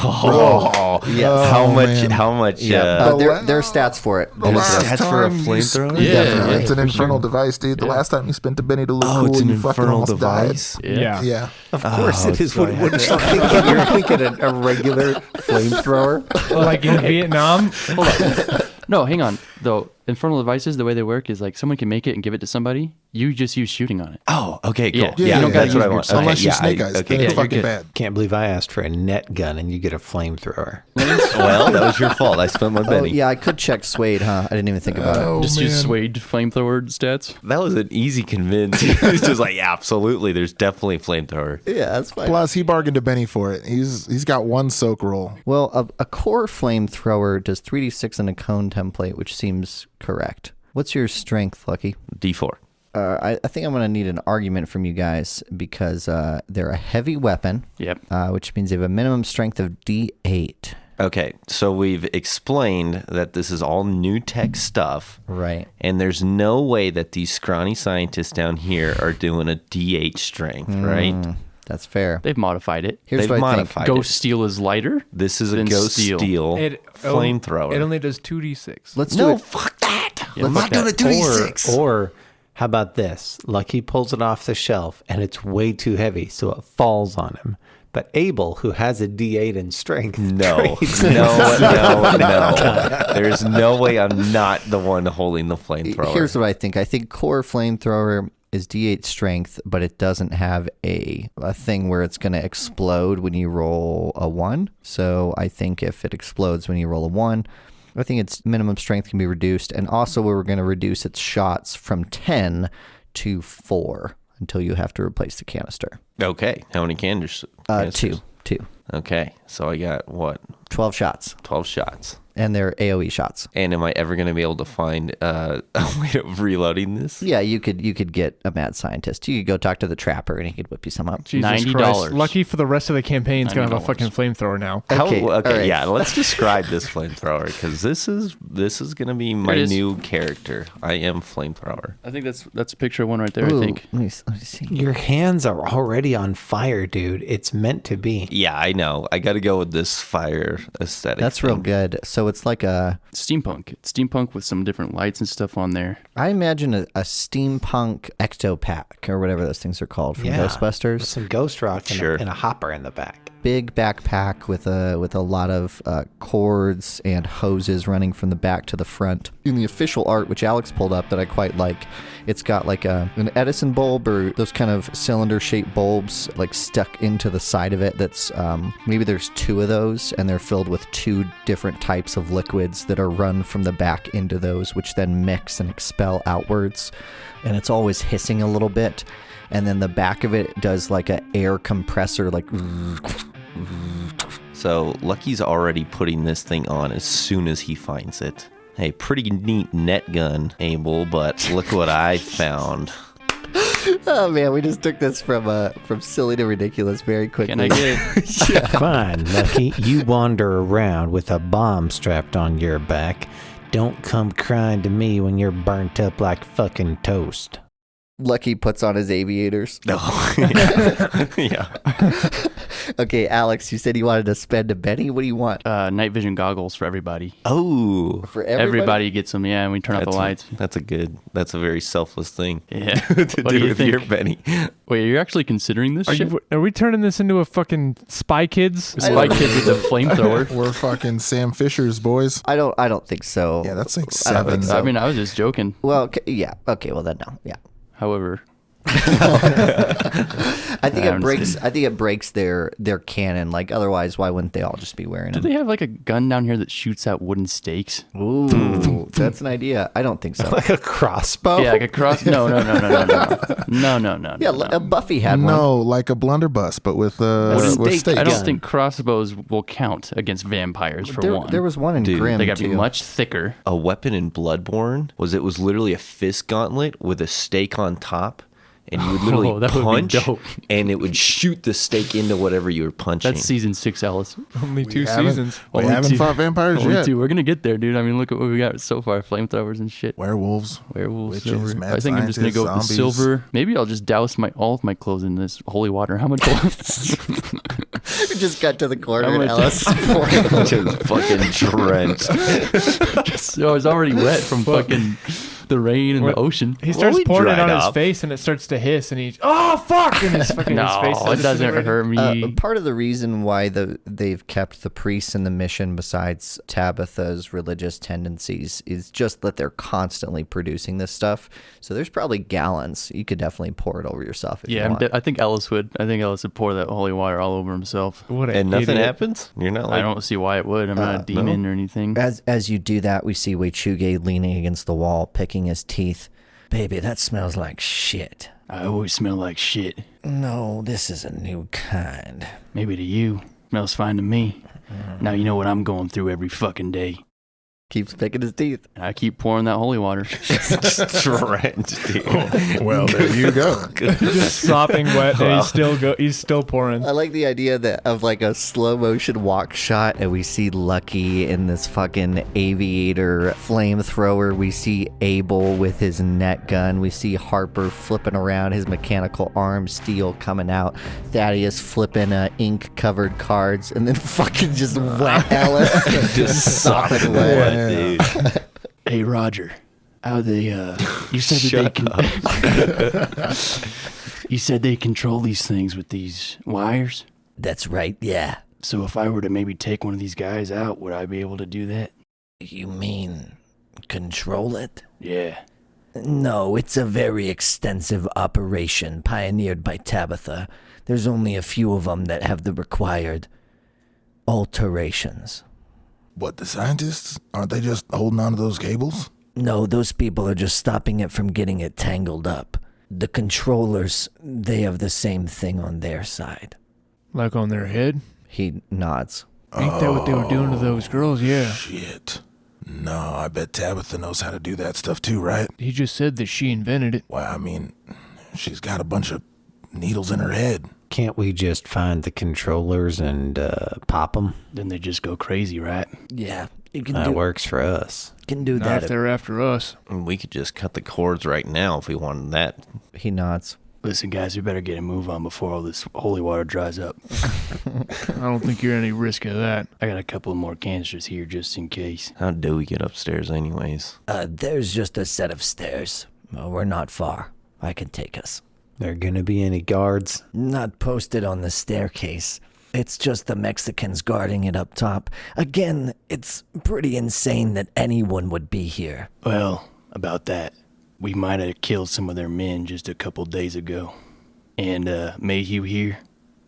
H: Oh,
A: Yes.
H: How much?
D: man.
H: How much?
A: Yeah. There are stats for it.
D: The last
H: stats for a
D: time you
H: flamethrower?
D: spent-
F: Yeah,
D: Definitely.
F: yeah,
D: It's an
F: for
D: infernal
F: sure.
D: device, dude. The last time you spent a Benny to look cool,
H: it's an
D: you fucking
H: infernal
D: almost
H: device.
B: Yeah.
D: died. Yeah.
E: Of course it is.
H: so I
E: What,
H: had
E: what
H: to-
E: you're thinking a regular flamethrower?
B: Like in Vietnam.
F: Hold on. No, hang on. Though infernal devices, the way they work is like someone can make it and give it to somebody. You just use shooting on it.
H: Oh, okay, cool.
F: Yeah.
H: Yeah,
F: You don't gotta
H: that's what
F: use
H: I want.
F: your-
H: Okay,
D: Unless you
H: yeah,
D: snake eyes.
H: okay,
D: Then
F: yeah,
D: it's
F: you're
D: fucking
F: good.
D: bad.
E: Can't believe I asked for a net gun and you get a flamethrower.
H: well, that was your fault. I spent my
A: Oh,
H: benny.
A: yeah, I could check Suede, huh? I didn't even think about it.
D: Oh,
F: Just use
D: man.
F: Suede flamethrower stats.
H: That was an easy convince. He was just like, yeah, absolutely. There's definitely a flamethrower.
A: Yeah, that's fine.
D: Plus, he bargained to Benny for it. He's got one soak roll.
A: Well, a core flamethrower does 3d6 in a cone template, which seems correct. What's your strength, Lucky?
H: D4.
A: I think I'm going to need an argument from you guys because they're a heavy weapon,
F: Yep.
A: which means they have a minimum strength of D8.
H: Okay, so we've explained that this is all new tech stuff.
A: Right.
H: And there's no way that these scrawny scientists down here are doing a D8 strength, right?
A: That's fair.
F: They've modified it.
A: Here's
H: They've
A: what I think.
H: modified
F: Ghost
H: it.
F: steel is lighter.
H: This is a
F: than
H: ghost steel, flamethrower.
B: It only does 2d6.
A: Let's do
H: no,
A: it.
H: fuck that.
F: Yeah,
H: I'm
F: fuck
H: not doing a
F: that.
H: 2d6.
E: Or how about this? Lucky pulls it off the shelf and it's way too heavy, so it falls on him. But Abel, who has a D8 in strength,
H: No,
E: trades
H: no. There's no way I'm not the one holding the flamethrower.
A: Here's what I think. I think core flamethrower is D8 strength, but it doesn't have a thing where it's going to explode when you roll a 1. So I think if it explodes when you roll a 1, I think its minimum strength can be reduced. And also we're going to reduce its shots from 10 to 4 until you have to replace the canister.
H: Okay, how many canisters?
A: 2.
H: Okay, so I got what?
A: 12 shots.
H: 12 shots.
A: And they're AoE shots.
H: And am I ever going to be able to find a way of reloading this?
A: Yeah, you could get a mad scientist. You could go talk to the trapper and he could whip you some up.
B: Jesus
F: $90.
B: Christ. Lucky for the rest of the campaign, he's going to have a
F: $90.
B: fucking flamethrower now.
A: Okay,
H: Okay,
A: all right.
H: yeah, let's describe this flamethrower because this is going to be my
F: it is.
H: new character. I am flamethrower.
F: I think that's a picture of one right there.
A: Ooh,
F: I think.
A: Let me see.
E: Your hands are already on fire, dude. It's meant to be.
H: Yeah, I know. I got to go with this fire aesthetic.
A: That's real
H: thing.
A: good. So it's like
F: Steampunk. It's steampunk with some different lights and stuff on there.
A: I imagine a steampunk ectopack or whatever those things are called from
E: With
A: Ghostbusters.
E: some ghost rock and,
H: Sure.
E: and a hopper in the back.
A: Big backpack with a lot of cords and hoses running from the back to the front. In the official art, which Alex pulled up that I quite like, it's got like an Edison bulb or those kind of cylinder-shaped bulbs like stuck into the side of it. That's maybe there's 2 of those, and they're filled with 2 different types of liquids that are run from the back into those, which then mix and expel outwards. And it's always hissing a little bit. And then the back of it does like an air compressor, like.
H: So Lucky's already putting this thing on as soon as he finds it. Hey, pretty neat net gun, Abel, but look what I found.
A: Oh man, we just took this from silly to ridiculous very quickly.
F: Can I get it?
E: Fine, Lucky. You wander around with a bomb strapped on your back. Don't come crying to me when you're burnt up like fucking toast.
A: Lucky puts on his aviators.
H: No. Yeah.
A: Okay, Alex, you said you wanted to spend a Benny. What do you want?
F: Night vision goggles for everybody.
H: Oh.
A: For
F: Everybody gets them. Yeah, and we turn off the lights.
H: That's a very selfless thing
F: Yeah.
H: to
F: What
H: do
F: do you
H: with
F: think?
H: your Benny.
F: Wait, you're actually considering this shit?
B: Are we turning this into a fucking Spy Kids?
F: Spy Kids with a flamethrower.
D: We're fucking Sam Fisher's boys.
A: I don't think so.
D: Yeah, that's like
A: I don't think
D: 7.
A: so.
F: I mean, I was just joking.
A: Well, yeah. Okay, well then no. Yeah.
F: However,
A: I think it breaks. I think it breaks their canon. Like otherwise, why wouldn't they all just be wearing
F: Do
A: them?
F: they have like a gun down here that shoots out wooden stakes?
A: Ooh, that's an idea. I don't think so.
E: Like a crossbow?
F: Yeah, like a cross. No.
A: Yeah, Buffy had one.
D: No, like a blunderbuss, but with
F: Wooden
D: stakes.
F: I don't think crossbows will count against vampires for one.
A: There was one in
H: Dude,
A: Grimm
F: They got to
A: too.
F: be much thicker.
H: A weapon in Bloodborne was literally a fist gauntlet with a stake on top, and you would literally
F: that would be
H: punch,
F: dope.
H: and it would shoot the stake into whatever you were punching.
F: That's season 6, Alice.
B: Only two
D: haven't-
B: seasons.
D: We
F: Only
D: haven't
F: two.
D: fought vampires
F: Only
D: yet.
F: 2. We're gonna get there, dude. I mean, look at what we got so far: flamethrowers and shit.
D: Werewolves.
F: Werewolves,
D: Witches,
F: silver.
D: mad
F: I think I'm just gonna go with the
D: scientists,
F: silver. Maybe I'll just douse all of my clothes in this holy water. How much?
A: We just got to the corner
F: I'm
A: and
F: gonna-
A: Ellis.
H: Just fucking drenched.
F: So I was already wet from fucking the rain and the ocean.
B: He starts
H: we
B: pouring it
H: dried
B: on his
H: up.
B: face, and it starts to hiss, and he, oh fuck, and his fucking his face.
F: No, it doesn't hurt me.
A: Part of the reason why they've kept the priests in the mission, besides Tabitha's religious tendencies, is just that they're constantly producing this stuff. So there's probably gallons. You could definitely pour it over yourself if you
F: Yeah,
A: want.
F: I think Ellis would. I think Ellis would pour that holy water all over himself.
B: What an
H: And nothing
B: idiot.
H: happens? You're not
F: I
H: like...
F: don't see why it would. I'm not a demon or anything.
A: As you do that, we see Weichuge leaning against the wall, picking his teeth. Baby, that smells like shit.
C: I always smell like shit.
A: No, this is a new kind.
C: Maybe to you. Smells fine to me. Now you know what I'm going through every fucking day.
A: Keeps picking his teeth.
F: I keep pouring that holy water.
H: drenched, dude.
D: Well, there you go.
B: Just sopping wet, and he's still pouring.
A: I like the idea of like a slow motion walk shot, and we see Lucky in this fucking aviator flamethrower. We see Abel with his net gun. We see Harper flipping around, his mechanical arm steel coming out. Thaddeus flipping ink covered cards, and then fucking just wet Ellis.
H: Just
A: sopping wet.
H: What, dude?
C: Hey, Roger. How they, you said that you said they control these things with these wires?
G: That's right, yeah.
C: So if I were to maybe take one of these guys out, would I be able to do that?
G: You mean control it?
C: Yeah.
G: No, it's a very extensive operation pioneered by Tabitha. There's only a few of them that have the required alterations.
D: What, the scientists? Aren't they just holding on to those cables?
G: No, those people are just stopping it from getting it tangled up. The controllers, they have the same thing on their side.
B: Like on their head.
A: He nods.
B: Ain't that what they were doing to those girls? Yeah.
D: Shit. No, I bet Tabitha knows how to do that stuff too, right?
B: He just said that she invented it.
D: Well, I mean, she's got a bunch of needles in her head.
E: Can't we just find the controllers and pop them?
C: Then they just go crazy, right?
G: Yeah, you can
E: That works for us.
G: do
B: Not
G: that.
B: if they're after us.
H: We could just cut the cords right now if we wanted that.
A: He nods.
C: Listen, guys, we better get a move on before all this holy water dries up.
B: I don't think you're any risk of that.
C: I got a couple of more canisters here just in case.
H: How do we get upstairs anyways?
G: There's just a set of stairs. We're not far. I can take us.
E: There gonna be any guards?
G: Not posted on the staircase. It's just the Mexicans guarding it up top. Again, it's pretty insane that anyone would be here.
C: Well, about that, we might have killed some of their men just a couple days ago. And Mayhew here,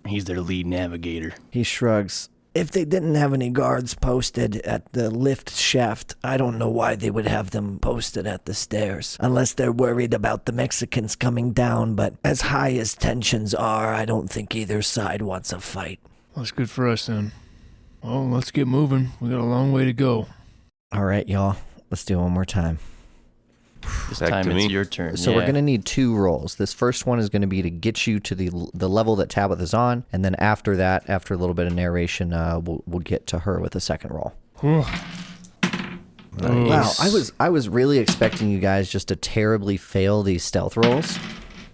C: he's their lead navigator.
A: He shrugs.
G: If they didn't have any guards posted at the lift shaft, I don't know why they would have them posted at the stairs. Unless they're worried about the Mexicans coming down, but as high as tensions are, I don't think either side wants a fight.
B: That's good for us then. Well, let's get moving. We got a long way to go.
A: All right, y'all. Let's do it one more time.
F: This
H: Back
F: time
H: to
F: it's
H: me.
F: your turn.
A: So we're going to need 2 rolls. This first one is going to be to get you to the level that Tabitha's on, and then after that, after a little bit of narration, we'll get to her with a second roll. Wow, I was really expecting you guys just to terribly fail these stealth rolls.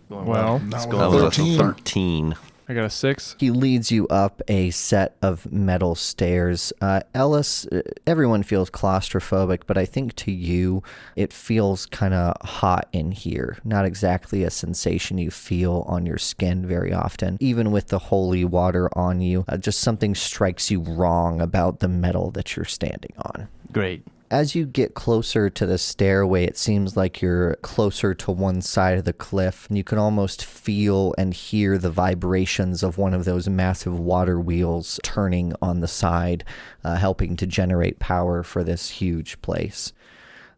B: Well,
D: That
H: That
D: was
H: was a
D: 13.
H: 13.
B: I got a 6.
A: He leads you up a set of metal stairs. Ellis, everyone feels claustrophobic, but I think to you, it feels kind of hot in here. Not exactly a sensation you feel on your skin very often. Even with the holy water on you, just something strikes you wrong about the metal that you're standing on.
F: Great.
A: As you get closer to the stairway, it seems like you're closer to one side of the cliff, and you can almost feel and hear the vibrations of one of those massive water wheels turning on the side, helping to generate power for this huge place.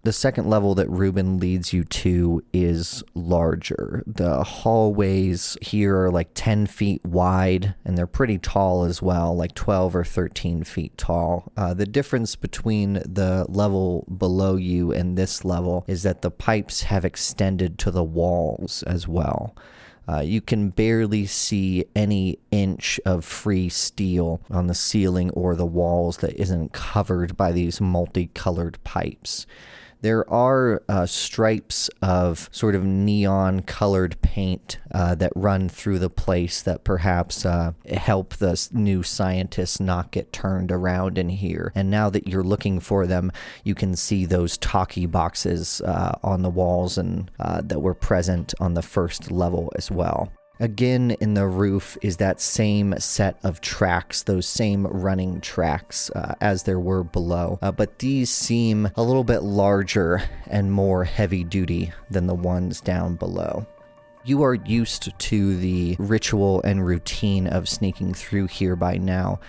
A: The second level that Ruben leads you to is larger. The hallways here are like 10 feet wide, and they're pretty tall as well, like 12 or 13 feet tall. The difference between the level below you and this level is that the pipes have extended to the walls as well. You can barely see any inch of free steel on the ceiling or the walls that isn't covered by these multicolored pipes. There are stripes of sort of neon-colored paint that run through the place that perhaps help the new scientists not get turned around in here. And now that you're looking for them, you can see those talkie boxes on the walls and that were present on the first level as well. Again, in the roof is that same set of tracks, those same running tracks as there were below. But these seem a little bit larger and more heavy duty than the ones down below. You are used to the ritual and routine of sneaking through here by now.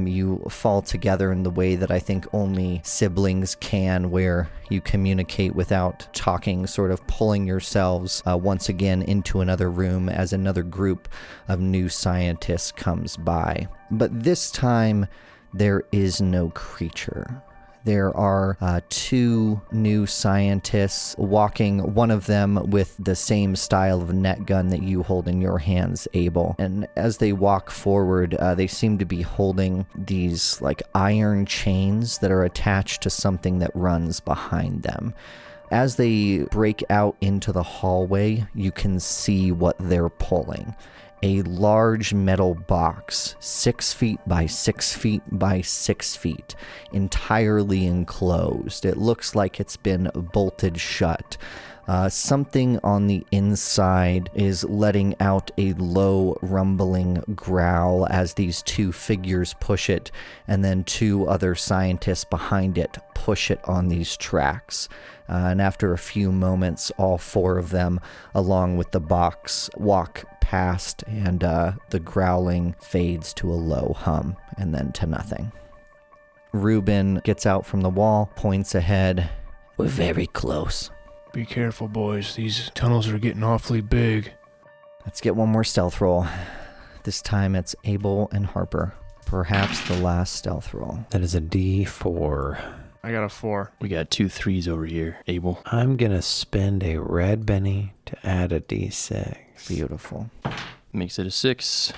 A: You fall together in the way that I think only siblings can, where you communicate without talking, sort of pulling yourselves once again into another room as another group of new scientists comes by. But this time, there is no creature. There are two new scientists walking, one of them with the same style of net gun that you hold in your hands, Abel. And as they walk forward, they seem to be holding these like iron chains that are attached to something that runs behind them. As they break out into the hallway, you can see what they're pulling. A large metal box, 6 feet by 6 feet by 6 feet, entirely enclosed. It looks like it's been bolted shut. Something on the inside is letting out a low rumbling growl as these two figures push it, and then two other scientists behind it push it on these tracks. And after a few moments, all four of them, along with the box, walk past, and the growling fades to a low hum and then to nothing. Ruben gets out from the wall, points ahead.
G: We're very close.
B: Be careful, boys. These tunnels are getting awfully big.
A: Let's get one more stealth roll. This time it's Abel and Harper. Perhaps the last stealth roll.
E: That is a D4.
B: I got a 4.
C: We got 2 3s over here, Abel.
E: I'm going to spend a red penny to add a D6.
A: Beautiful.
F: Makes it a 6.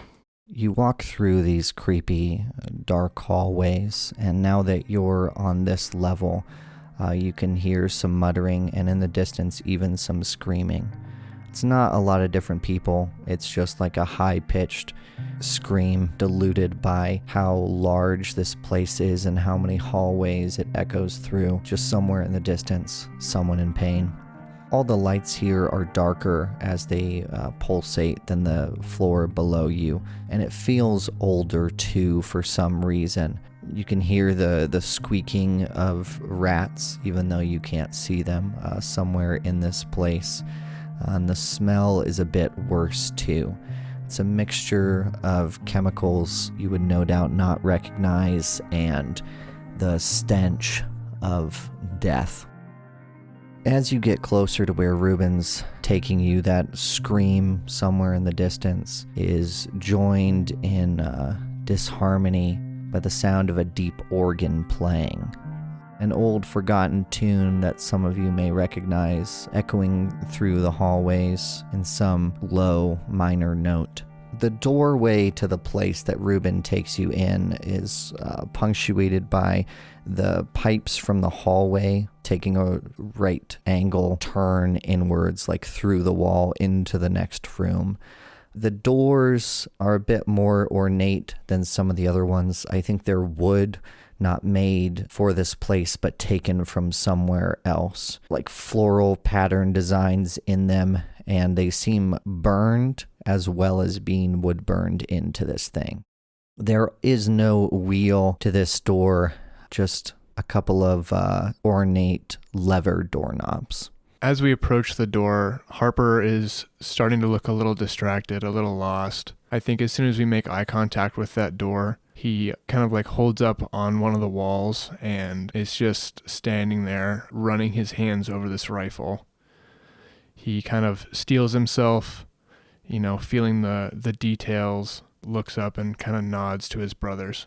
A: You walk through these creepy, dark hallways, and now that you're on this level, you can hear some muttering, and in the distance, even some screaming. It's not a lot of different people. It's just like a high-pitched scream diluted by how large this place is and how many hallways it echoes through. Just somewhere in the distance, someone in pain. All the lights here are darker as they pulsate than the floor below you, and it feels older too for some reason. You can hear the squeaking of rats, even though you can't see them, somewhere in this place. And the smell is a bit worse too. It's a mixture of chemicals you would no doubt not recognize and the stench of death. As you get closer to where Ruben's taking you, that scream somewhere in the distance is joined in disharmony by the sound of a deep organ playing. An old forgotten tune that some of you may recognize, echoing through the hallways in some low minor note. The doorway to the place that Ruben takes you in is punctuated by the pipes from the hallway taking a right angle turn inwards, like through the wall into the next room. The doors are a bit more ornate than some of the other ones. I think they're wood, not made for this place, but taken from somewhere else. Like floral pattern designs in them, and they seem burned as well as being wood burned into this thing. There is no wheel to this door, just a couple of ornate lever doorknobs.
B: As we approach the door, Harper is starting to look a little distracted, a little lost. I think as soon as we make eye contact with that door, he kind of like holds up on one of the walls and is just standing there running his hands over this rifle. He kind of steels himself, feeling the details, looks up and kind of nods to his brothers.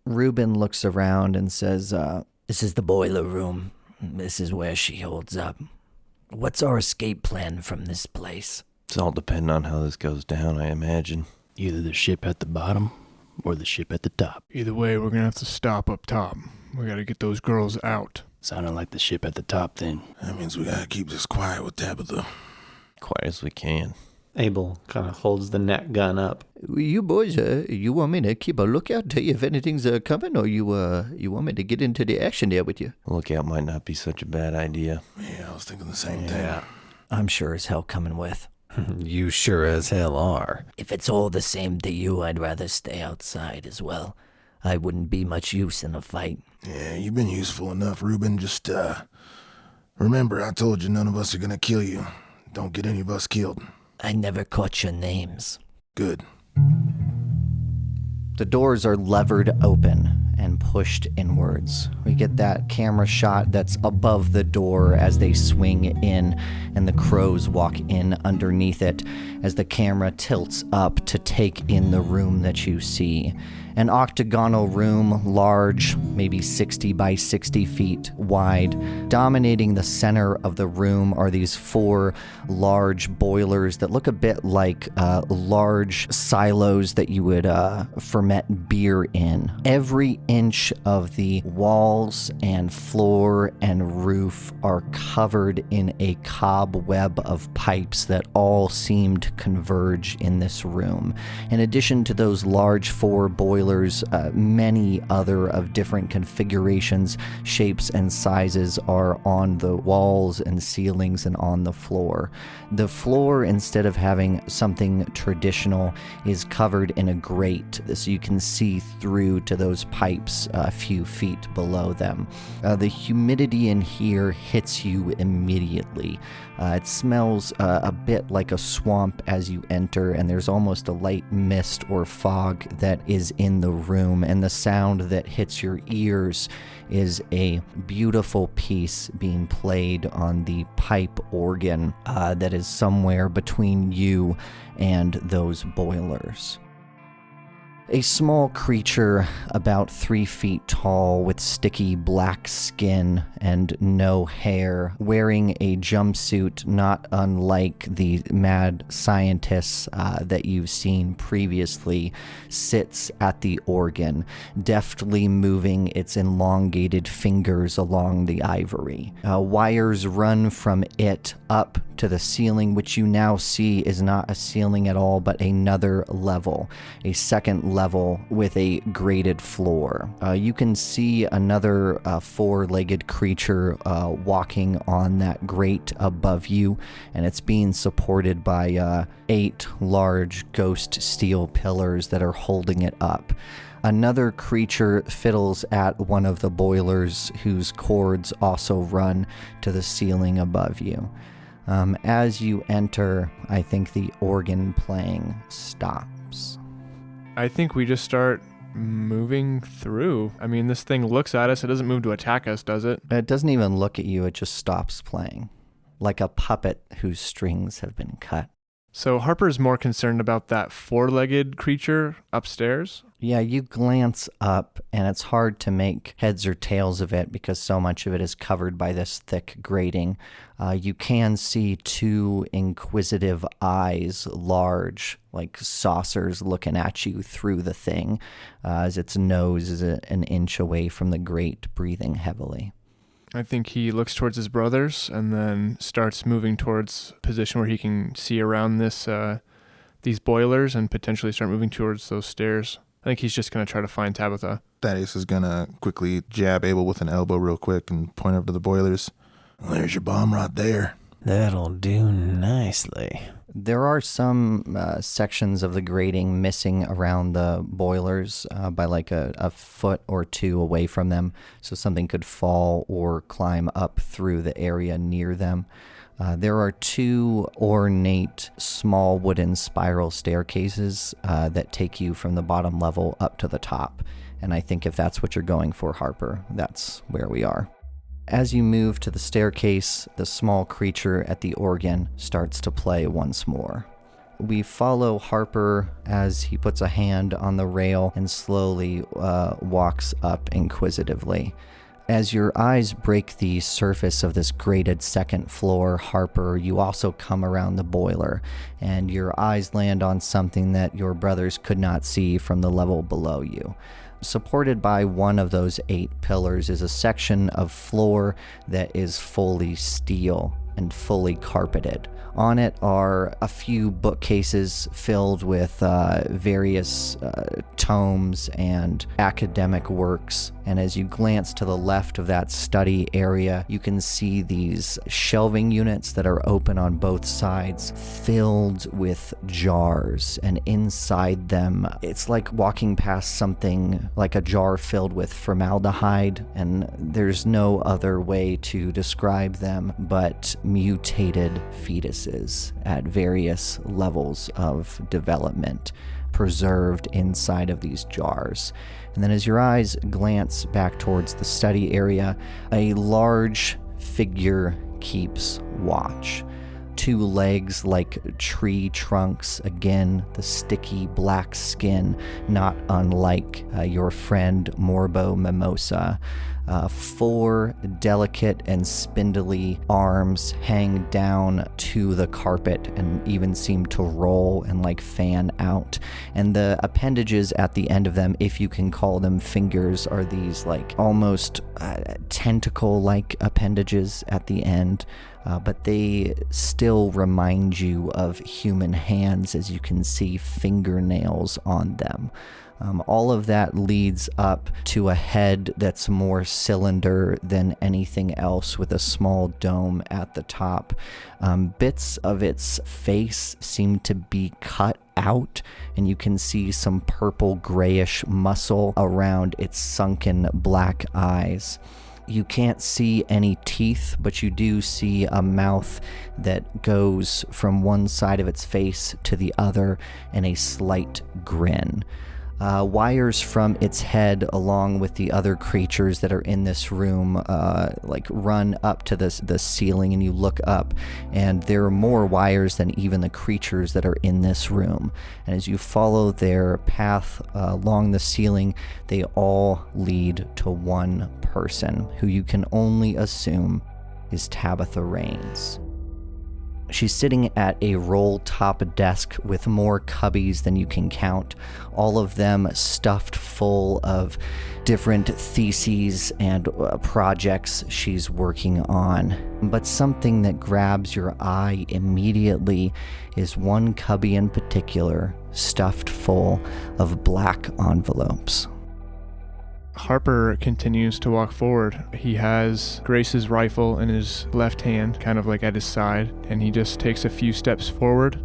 A: Reuben looks around and says,
G: This is the boiler room. This is where she holds up. What's our escape plan from this place?
H: It's all depending on how this goes down, I imagine.
C: Either the ship at the bottom or the ship at the top.
B: Either way, we're going to have to stop up top. We got to get those girls out.
C: Sounding like the ship at the top then.
D: That means we gotta keep this quiet with Tabitha.
H: Quiet as we can.
E: Abel kind of holds the net gun up.
A: you boys, you want me to keep a lookout, tell you if anything's coming, or you want me to get into the action there with you?
H: Lookout might not be such a bad idea.
D: Yeah, I was thinking the same thing.
A: I'm sure as hell coming with.
G: You sure as hell are. If it's all the same to you, I'd rather stay outside as well. I wouldn't be much use in a fight.
D: Yeah, you've been useful enough, Reuben. Just, remember I told you none of us are gonna kill you. Don't get any of us killed.
G: I never caught your names.
D: Good.
A: The doors are levered open and pushed inwards. We get that camera shot that's above the door as they swing in, and the crows walk in underneath it as the camera tilts up to take in the room that you see. An octagonal room, large, maybe 60 by 60 feet wide. Dominating the center of the room are these 4 large boilers that look a bit like large silos that you would ferment beer in. Every inch of the walls and floor and roof are covered in a cobweb of pipes that all seem to converge in this room. In addition to those large 4 boilers, many other of different configurations, shapes, and sizes are on the walls and ceilings and on the floor. The floor, instead of having something traditional, is covered in a grate, so you can see through to those pipes a few feet below them. The humidity in here hits you immediately. It smells a bit like a swamp as you enter, and there's almost a light mist or fog that is in the room, and the sound that hits your ears is a beautiful piece being played on the pipe organ that is somewhere between you and those boilers. A small creature about 3 feet tall with sticky black skin and no hair, wearing a jumpsuit not unlike the mad scientists that you've seen previously, sits at the organ, deftly moving its elongated fingers along the ivory. Wires run from it up to the ceiling, which you now see is not a ceiling at all, but another level, a second level with a grated floor. You can see another 4-legged creature walking on that grate above you, and it's being supported by 8 large ghost steel pillars that are holding it up. Another creature fiddles at one of the boilers, whose cords also run to the ceiling above you. As you enter, I think the organ playing stops.
B: I think we just start moving through. I mean, this thing looks at us. It doesn't move to attack us, does it?
A: It doesn't even look at you. It just stops playing, like a puppet whose strings have been cut.
B: So Harper's more concerned about that 4-legged creature upstairs.
A: Yeah, you glance up, and it's hard to make heads or tails of it because so much of it is covered by this thick grating. You can see 2 inquisitive eyes, large, like saucers, looking at you through the thing, as its nose is an inch away from the grate, breathing heavily.
B: I think he looks towards his brothers and then starts moving towards a position where he can see around these boilers and potentially start moving towards those stairs. I think he's just going to try to find Tabitha.
D: Thaddeus is gonna quickly jab Abel with an elbow real quick and point over to the boilers. Well, there's your bomb right there.
G: That'll do nicely.
A: There are some sections of the grating missing around the boilers by like a foot or two away from them, so something could fall or climb up through the area near them. There are 2 ornate small wooden spiral staircases that take you from the bottom level up to the top, and I think if that's what you're going for, Harper, that's where we are. As you move to the staircase, the small creature at the organ starts to play once more. We follow Harper as he puts a hand on the rail and slowly walks up inquisitively. As your eyes break the surface of this grated second floor, Harper, you also come around the boiler, and your eyes land on something that your brothers could not see from the level below you. Supported by one of those 8 pillars is a section of floor that is fully steel and fully carpeted. On it are a few bookcases filled with various tomes and academic works. And as you glance to the left of that study area, you can see these shelving units that are open on both sides, filled with jars. And inside them, it's like walking past something like a jar filled with formaldehyde. And there's no other way to describe them but mutated fetuses at various levels of development, preserved inside of these jars. And then as your eyes glance back towards the study area, a large figure keeps watch. 2 legs like tree trunks, again, the sticky black skin, not unlike your friend Morbo Mimosa. 4 delicate and spindly arms hang down to the carpet and even seem to roll and like fan out. And the appendages at the end of them, if you can call them fingers, are these like almost tentacle-like appendages at the end. But they still remind you of human hands, as you can see fingernails on them. All of that leads up to a head that's more cylinder than anything else, with a small dome at the top. Bits of its face seem to be cut out, and you can see some purple grayish muscle around its sunken black eyes. You can't see any teeth, but you do see a mouth that goes from one side of its face to the other in a slight grin. Wires from its head, along with the other creatures that are in this room, run up to the ceiling, and you look up, and there are more wires than even the creatures that are in this room. And as you follow their path along the ceiling, they all lead to one person, who you can only assume is Tabitha Raines. She's sitting at a roll-top desk with more cubbies than you can count, all of them stuffed full of different theses and projects she's working on. But something that grabs your eye immediately is one cubby in particular, stuffed full of black envelopes.
B: Harper continues to walk forward. He has Grace's rifle in his left hand, kind of like at his side, and he just takes a few steps forward.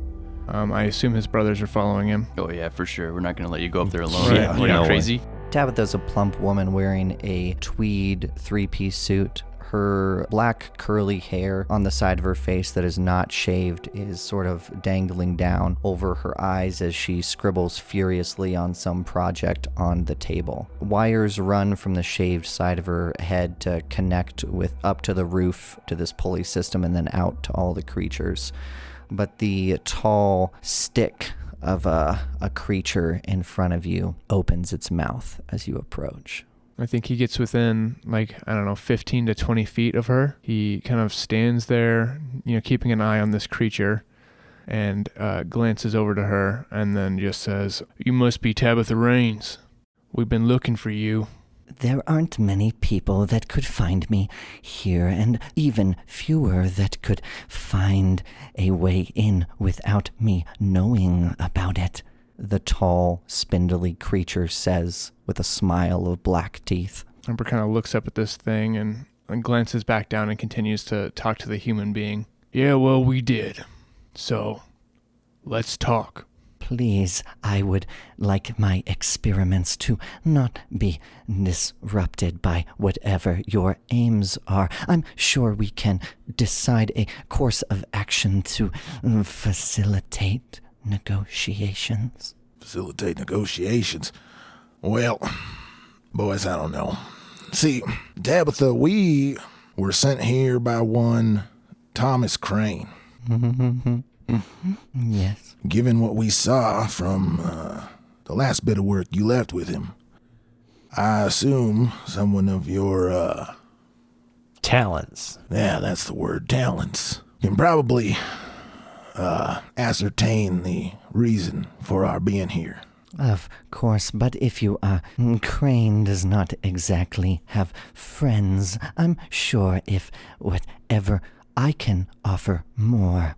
B: I assume his brothers are following him.
F: Oh yeah, for sure. We're not going to let you go up there alone.
B: Right.
F: Are you crazy?
A: Tabitha's a plump woman wearing a tweed 3-piece suit. Her black curly hair on the side of her face that is not shaved is sort of dangling down over her eyes as she scribbles furiously on some project on the table. Wires run from the shaved side of her head to connect with up to the roof to this pulley system and then out to all the creatures. But the tall stick of a creature in front of you opens its mouth as you approach.
B: I think he gets within 15 to 20 feet of her. He kind of stands there, keeping an eye on this creature, and glances over to her and then just says, "You must be Tabitha Raines. We've been looking for you."
G: There aren't many people that could find me here, and even fewer that could find a way in without me knowing about it, the tall, spindly creature says with a smile of black teeth.
B: Harper kind of looks up at this thing and glances back down and continues to talk to the human being. "Yeah, well, we did. So, Let's talk.
G: Please, I would like my experiments to not be disrupted by whatever your aims are. I'm sure we can decide a course of action to facilitate negotiations.
D: Facilitate negotiations? Well, boys, I don't know. See, Tabitha, we were sent here by one Thomas Crane.
G: Yes.
D: Given what we saw from the last bit of work you left with him, I assume someone of your,
E: Talents.
D: yeah, that's the word, talents, can probably ascertain the reason for our being here.
G: Of course, but if you are, Crane does not exactly have friends. I'm sure if whatever I can offer more.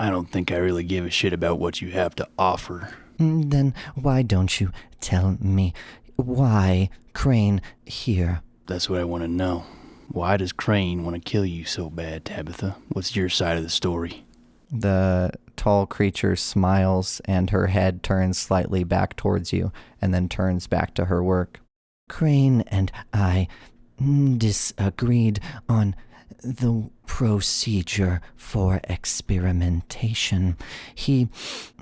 C: I don't think I really give a shit about what you have to offer.
G: Then why don't you tell me why Crane here?
C: That's what I want to know. Why does Crane want to kill you so bad, Tabitha? What's your side of the story?
A: The tall creature smiles and her head turns slightly back towards you and then turns back to her work.
G: Crane and I disagreed on the procedure for experimentation. He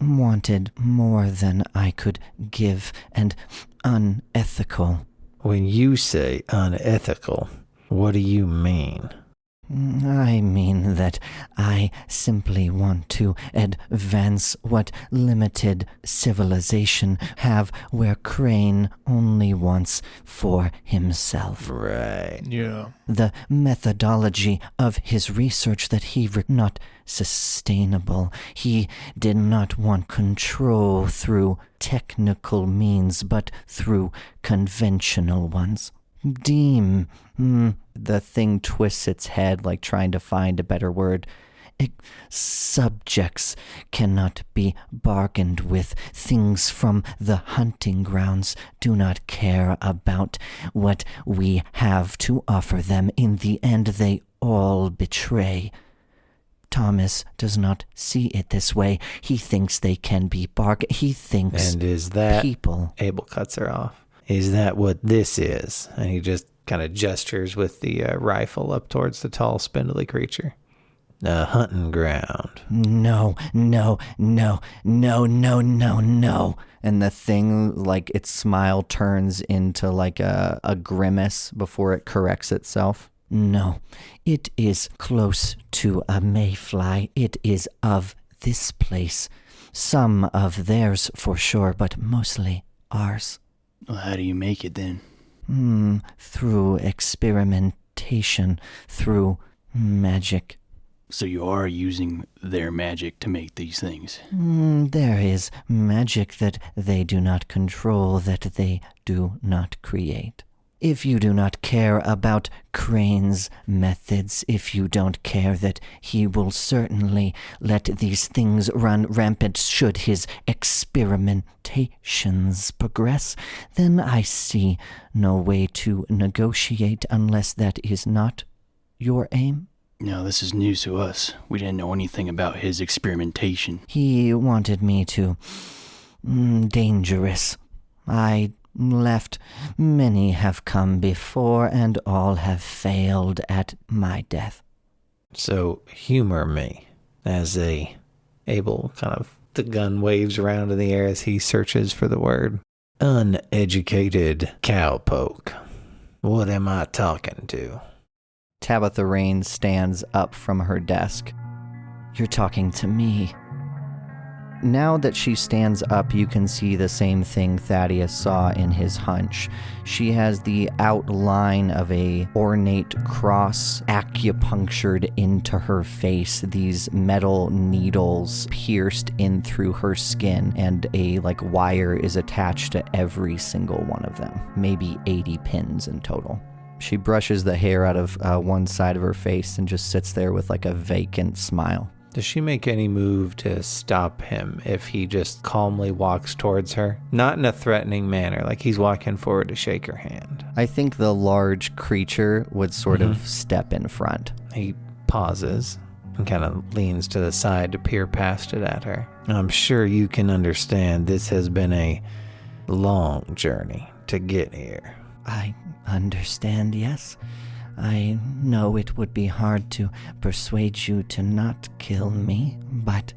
G: wanted more than I could give and unethical.
E: When you say unethical, what do you mean?
G: I mean that I simply want to advance what limited civilization have where Crane only wants for himself.
E: Right.
B: Yeah.
G: The methodology of his research that he not sustainable. He did not want control through technical means, but through conventional ones.
A: The thing twists its head like trying to find a better word.
G: Subjects cannot be bargained with. Things from the hunting grounds do not care about what we have to offer them. In the end, they all betray. Thomas does not see it this way. He thinks they can be bargained. He thinks
E: And is that...
G: people...
E: Abel cuts her off. Is that what this is? And he just kind of gestures with the rifle up towards the tall, spindly creature. A hunting ground.
G: No.
A: And the thing, like, its smile turns into like a grimace before it corrects itself.
G: No, it is close to a mayfly. It is of this place. Some of theirs for sure, but mostly ours.
C: Well, how do you make it then?
G: Through experimentation, through magic.
C: So you are using their magic to make these things?
G: There is magic that they do not control, that they do not create. If you do not care about Crane's methods, if you don't care that he will certainly let these things run rampant should his experimentations progress, then I see no way to negotiate unless that is not your aim.
C: No, this is news to us. We didn't know anything about his experimentation.
G: He wanted me to... dangerous. I left. Many have come before, and all have failed at my death.
E: So humor me as Abel kind of, the gun waves around in the air as he searches for the word. Uneducated cowpoke. What am I talking to?
A: Tabitha Raines stands up from her desk.
G: You're talking to me.
A: Now that she stands up, you can see the same thing Thaddeus saw in his hunch. She has the outline of a ornate cross acupunctured into her face, these metal needles pierced in through her skin, and a wire is attached to every single one of them, maybe 80 pins in total. She brushes the hair out of one side of her face and just sits there with a vacant smile.
E: Does she make any move to stop him if he just calmly walks towards her? Not in a threatening manner, like he's walking forward to shake her hand.
A: I think the large creature would sort of step in front.
E: He pauses and kind of leans to the side to peer past it at her. I'm sure you can understand this has been a long journey to get here.
G: I understand, yes. I know it would be hard to persuade you to not kill me, but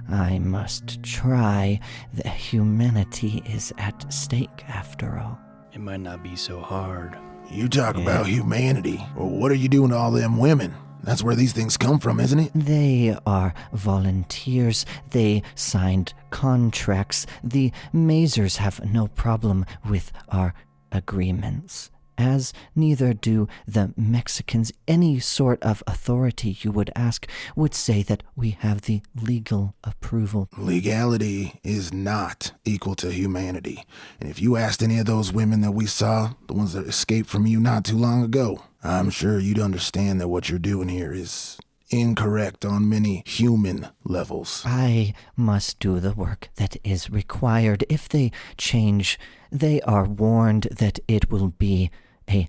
G: I must try. The humanity is at stake, after all.
C: It might not be so hard.
D: You talk about humanity. Well, what are you doing to all them women? That's where these things come from, isn't it?
G: They are volunteers. They signed contracts. The Mazers have no problem with our agreements, as neither do the Mexicans. Any sort of authority you would ask would say that we have the legal approval.
D: Legality is not equal to humanity. And if you asked any of those women that we saw, the ones that escaped from you not too long ago, I'm sure you'd understand that what you're doing here is incorrect on many human levels.
G: I must do the work that is required. If they change, they are warned that it will be a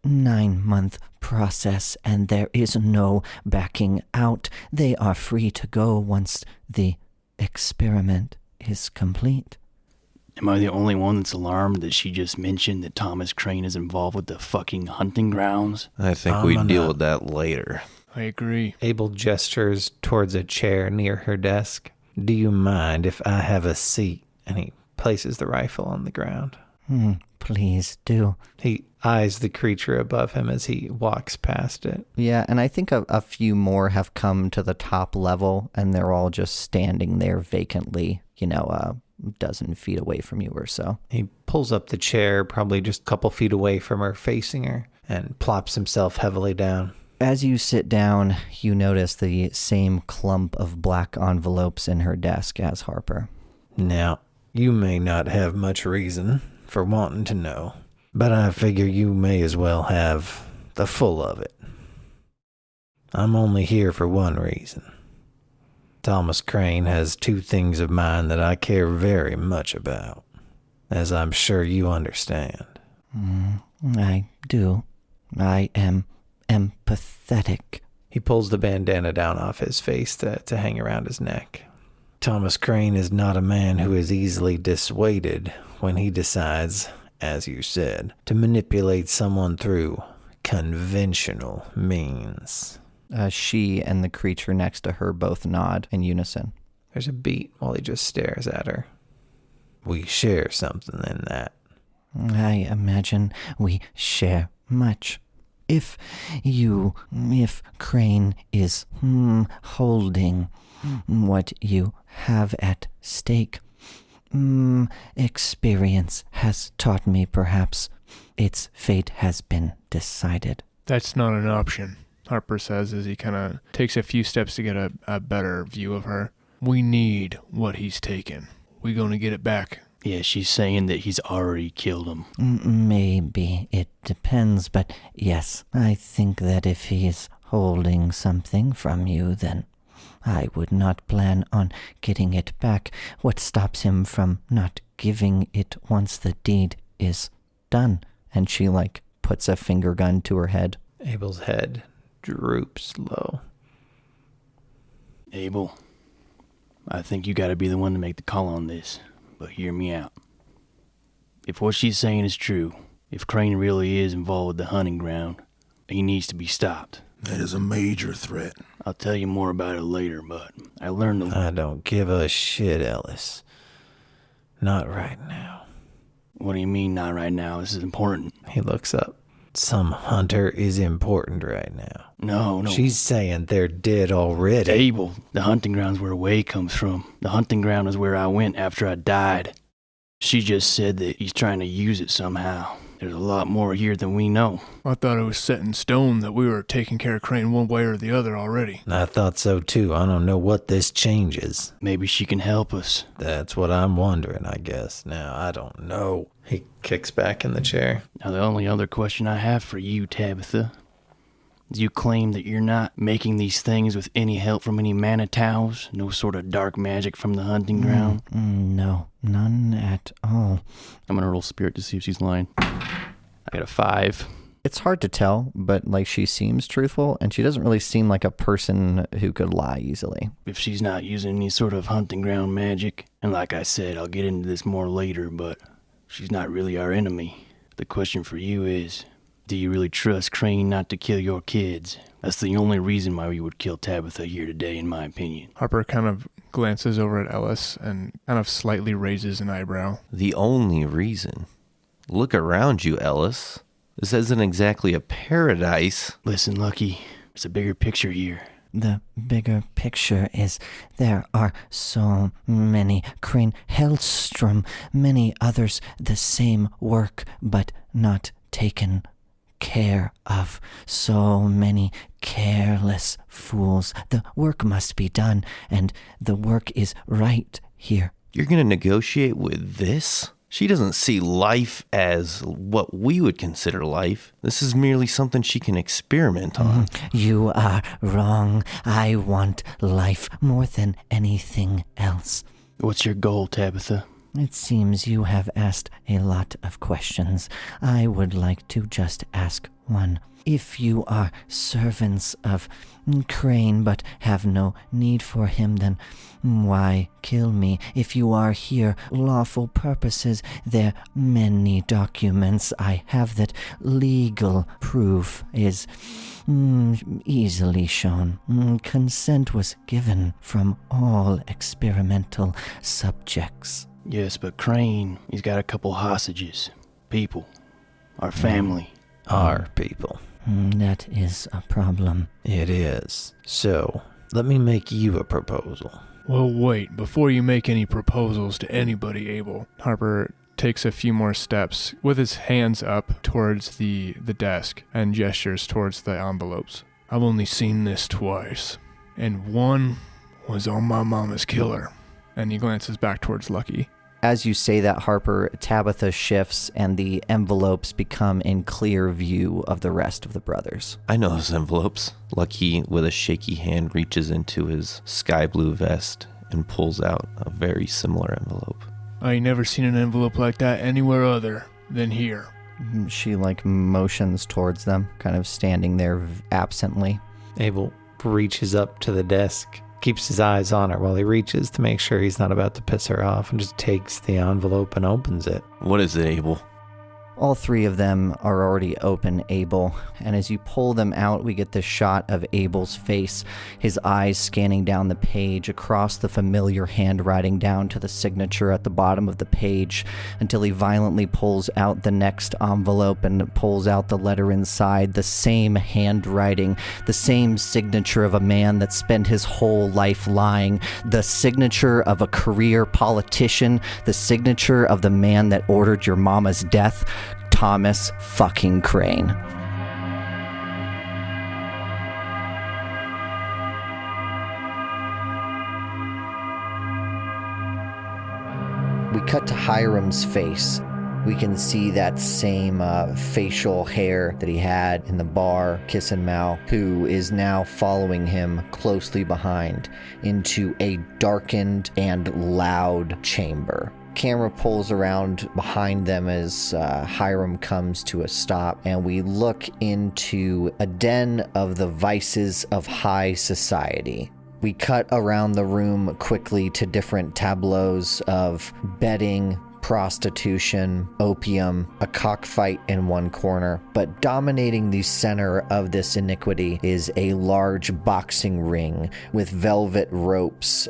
G: 9-month process, and there is no backing out. They are free to go once the experiment is complete.
C: Am I the only one that's alarmed that she just mentioned that Thomas Crane is involved with the fucking hunting grounds?
H: I think we deal with that later.
B: I agree.
E: Abel gestures towards a chair near her desk. Do you mind if I have a seat? And he places the rifle on the ground.
G: Please do.
E: He eyes the creature above him as he walks past it.
A: Yeah, and I think a few more have come to the top level, and they're all just standing there vacantly, a dozen feet away from you or so.
E: He pulls up the chair, probably just a couple feet away from her, facing her, and plops himself heavily down.
A: As you sit down, you notice the same clump of black envelopes in her desk as Harper.
E: Now, you may not have much reason for wanting to know, but I figure you may as well have the full of it. I'm only here for one reason. Thomas Crane has 2 things of mine that I care very much about, as I'm sure you understand.
G: I do. I am empathetic.
E: He pulls the bandana down off his face to hang around his neck. Thomas Crane is not a man who is easily dissuaded when he decides, as you said, to manipulate someone through conventional means.
A: She and the creature next to her both nod in unison.
E: There's a beat while he just stares at her. We share something in that.
G: I imagine we share much. If Crane is holding what you have at stake, experience has taught me perhaps its fate has been decided.
B: That's not an option, Harper says as he kind of takes a few steps to get a better view of her. We need what he's taken. We gonna get it back.
C: Yeah, she's saying that he's already killed him.
G: Maybe. It depends, but yes, I think that if he's holding something from you, then I would not plan on getting it back. What stops him from not giving it once the deed is done?
A: And she, puts a finger gun to her head.
E: Abel's head droops low.
C: Abel, I think you gotta be the one to make the call on this. But hear me out. If what she's saying is true, if Crane really is involved with the hunting ground, he needs to be stopped.
D: That is a major threat.
C: I'll tell you more about it later, but I learned
E: I don't give a shit, Ellis. Not right now.
C: What do you mean, not right now? This is important.
E: He looks up. Some hunter is important right now.
C: No.
E: She's saying they're dead already.
C: Abel, the hunting ground's where Way comes from. The hunting ground is where I went after I died. She just said that he's trying to use it somehow. There's a lot more here than we know.
B: I thought it was set in stone that we were taking care of Crane one way or the other already.
E: I thought so too. I don't know what this changes.
C: Maybe she can help us.
E: That's what I'm wondering, I guess. Now, I don't know. He kicks back in the chair.
C: Now, the only other question I have for you, Tabitha, is you claim that you're not making these things with any help from any Manitows? No sort of dark magic from the hunting ground?
G: No, none at all.
F: I'm going to roll spirit to see if she's lying. I got a 5.
A: It's hard to tell, but like she seems truthful, and she doesn't really seem like a person who could lie easily.
C: If she's not using any sort of hunting ground magic, and like I said, I'll get into this more later, but she's not really our enemy. The question for you is, do you really trust Crane not to kill your kids? That's the only reason why we would kill Tabitha here today, in my opinion.
B: Harper kind of glances over at Ellis and kind of slightly raises an eyebrow.
H: The only reason. Look around you, Ellis. This isn't exactly a paradise.
C: Listen, Lucky, there's a bigger picture here.
G: The bigger picture is there are so many. Crane Hellstrom, many others, the same work, but not taken care of. So many careless fools. The work must be done, and the work is right here.
H: You're going to negotiate with this? She doesn't see life as what we would consider life. This is merely something she can experiment on.
G: You are wrong. I want life more than anything else.
C: What's your goal, Tabitha?
G: It seems you have asked a lot of questions. I would like to just ask one. If you are servants of Crane but have no need for him, then why kill me? If you are here lawful purposes, there many documents I have that legal proof is easily shown. Consent was given from all experimental subjects.
C: Yes, but Crane, he's got a couple hostages. People. Our family.
E: Our people.
G: That is a problem.
E: It is. So, let me make you a proposal.
B: Well, wait, before you make any proposals to anybody, Abel. Harper takes a few more steps with his hands up towards the desk and gestures towards the envelopes. I've only seen this twice, and one was on my mama's killer. And he glances back towards Lucky.
A: As you say that, Harper, Tabitha shifts and the envelopes become in clear view of the rest of the brothers.
H: I know those envelopes. Lucky, with a shaky hand, reaches into his sky blue vest and pulls out a very similar envelope.
B: I ain't never seen an envelope like that anywhere other than here.
A: She motions towards them, kind of standing there absently.
E: Abel reaches up to the desk, keeps his eyes on her while he reaches to make sure he's not about to piss her off, and just takes the envelope and opens it.
H: What is it, Abel?
A: All three of them are already open, Abel, and as you pull them out, we get this shot of Abel's face, his eyes scanning down the page, across the familiar handwriting down to the signature at the bottom of the page, until he violently pulls out the next envelope and pulls out the letter inside, the same handwriting, the same signature of a man that spent his whole life lying, the signature of a career politician, the signature of the man that ordered your mama's death, Thomas fucking Crane. We cut to Hiram's face. We can see that same facial hair that he had in the bar, kissing Mal, who is now following him closely behind into a darkened and loud chamber. Camera pulls around behind them as Hiram comes to a stop, and we look into a den of the vices of high society. We cut around the room quickly to different tableaus of betting, prostitution, opium, a cockfight in one corner, but dominating the center of this iniquity is a large boxing ring with velvet ropes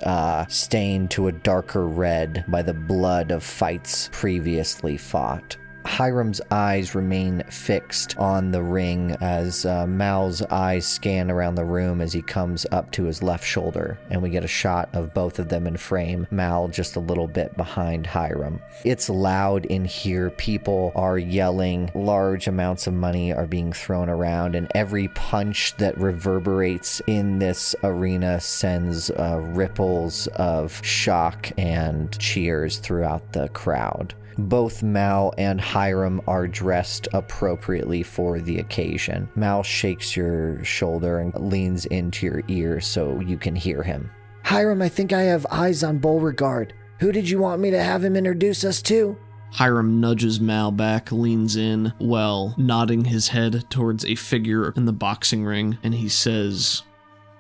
A: stained to a darker red by the blood of fights previously fought. Hiram's eyes remain fixed on the ring as Mal's eyes scan around the room as he comes up to his left shoulder, and we get a shot of both of them in frame, Mal just a little bit behind Hiram. It's loud in here. People are yelling. Large amounts of money are being thrown around, and every punch that reverberates in this arena sends ripples of shock and cheers throughout the crowd. Both Mal and Hiram are dressed appropriately for the occasion. Mal shakes your shoulder and leans into your ear so you can hear him.
I: Hiram, I think I have eyes on Beauregard. Who did you want me to have him introduce us to? Hiram nudges Mal back, leans in, while nodding his head towards a figure in the boxing ring, and he says,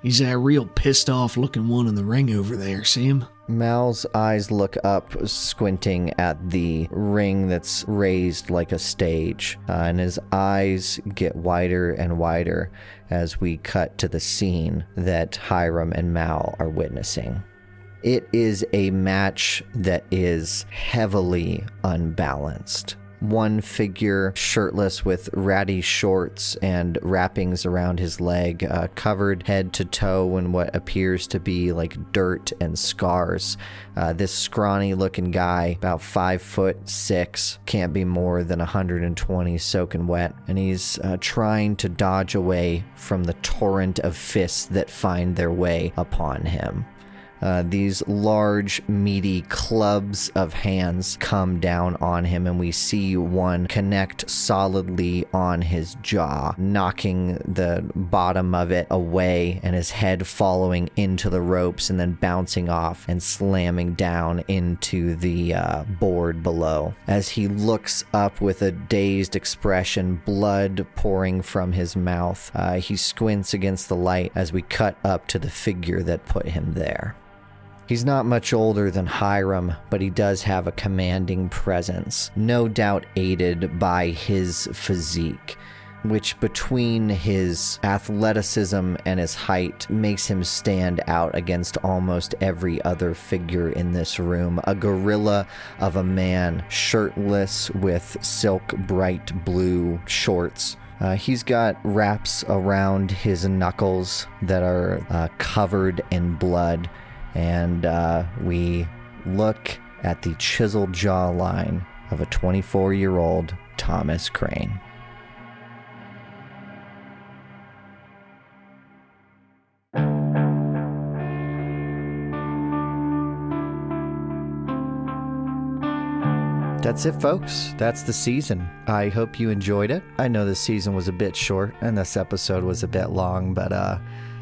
I: "He's that real pissed off looking one in the ring over there, see him?"
A: Mal's eyes look up, squinting at the ring that's raised like a stage, and his eyes get wider and wider as we cut to the scene that Hiram and Mal are witnessing. It is a match that is heavily unbalanced. One figure shirtless with ratty shorts and wrappings around his leg, covered head to toe in what appears to be like dirt and scars. This scrawny looking guy, about 5'6", can't be more than 120, soaking wet, and he's trying to dodge away from the torrent of fists that find their way upon him. These large, meaty clubs of hands come down on him, and we see one connect solidly on his jaw, knocking the bottom of it away and his head following into the ropes and then bouncing off and slamming down into the board below. As he looks up with a dazed expression, blood pouring from his mouth, he squints against the light as we cut up to the figure that put him there. He's not much older than Hiram, but he does have a commanding presence, no doubt aided by his physique, which between his athleticism and his height makes him stand out against almost every other figure in this room. A gorilla of a man, shirtless with silk bright blue shorts. He's got wraps around his knuckles that are covered in blood. And we look at the chiseled jawline of a 24-year-old Thomas Crane. That's it, folks. That's the season. I hope you enjoyed it. I know this season was a bit short and this episode was a bit long, but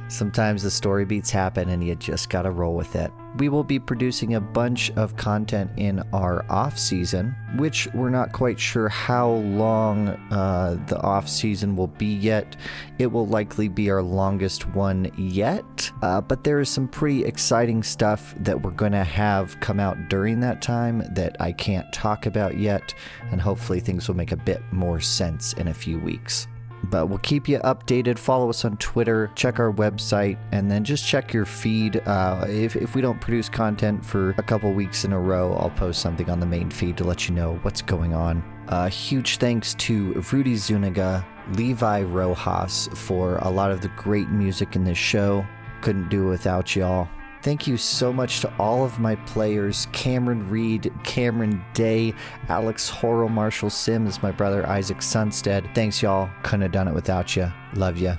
A: sometimes the story beats happen and you just gotta roll with it. We will be producing a bunch of content in our off season, which we're not quite sure how long the off season will be yet. It will likely be our longest one yet, but there is some pretty exciting stuff that we're going to have come out during that time that I can't talk about yet, and hopefully things will make a bit more sense in a few weeks. But we'll keep you updated. Follow us on Twitter, check our website, and then just check your feed. If we don't produce content for a couple weeks in a row, I'll post something on the main feed to let you know what's going on. Huge thanks to Rudy Zuniga, Levi Rojas for a lot of the great music in this show. Couldn't do it without y'all. Thank you so much to all of my players, Cameron Reed, Cameron Day, Alex Horrell, Marshall Sims, my brother Isaac Sunstead. Thanks, y'all. Couldn't have done it without you. Love ya.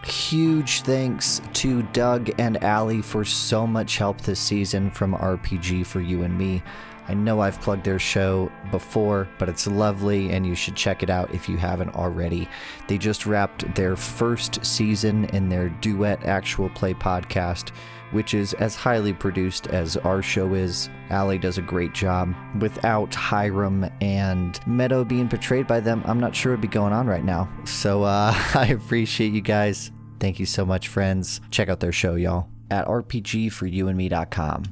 A: Huge thanks to Doug and Allie for so much help this season from RPG for You and Me. I know I've plugged their show before, but it's lovely and you should check it out if you haven't already. They just wrapped their first season in their duet actual play podcast, which is as highly produced as our show is. Allie does a great job. Without Hiram and Meadow being portrayed by them, I'm not sure what'd be going on right now. So I appreciate you guys. Thank you so much, friends. Check out their show, y'all, at rpgforyouandme.com.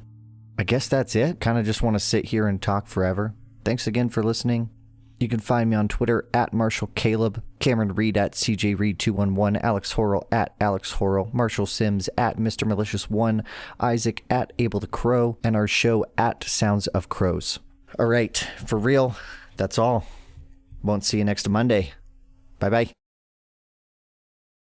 A: I guess that's it. Kind of just want to sit here and talk forever. Thanks again for listening. You can find me on Twitter at Marshall Caleb, Cameron Reed at CJReed211, Alex Horrell at Alex Horrell, Marshall Sims at Mr. Malicious1, Isaac at Able to Crow, and our show at Sounds of Crows. All right, for real, that's all. Won't see you next Monday. Bye-bye.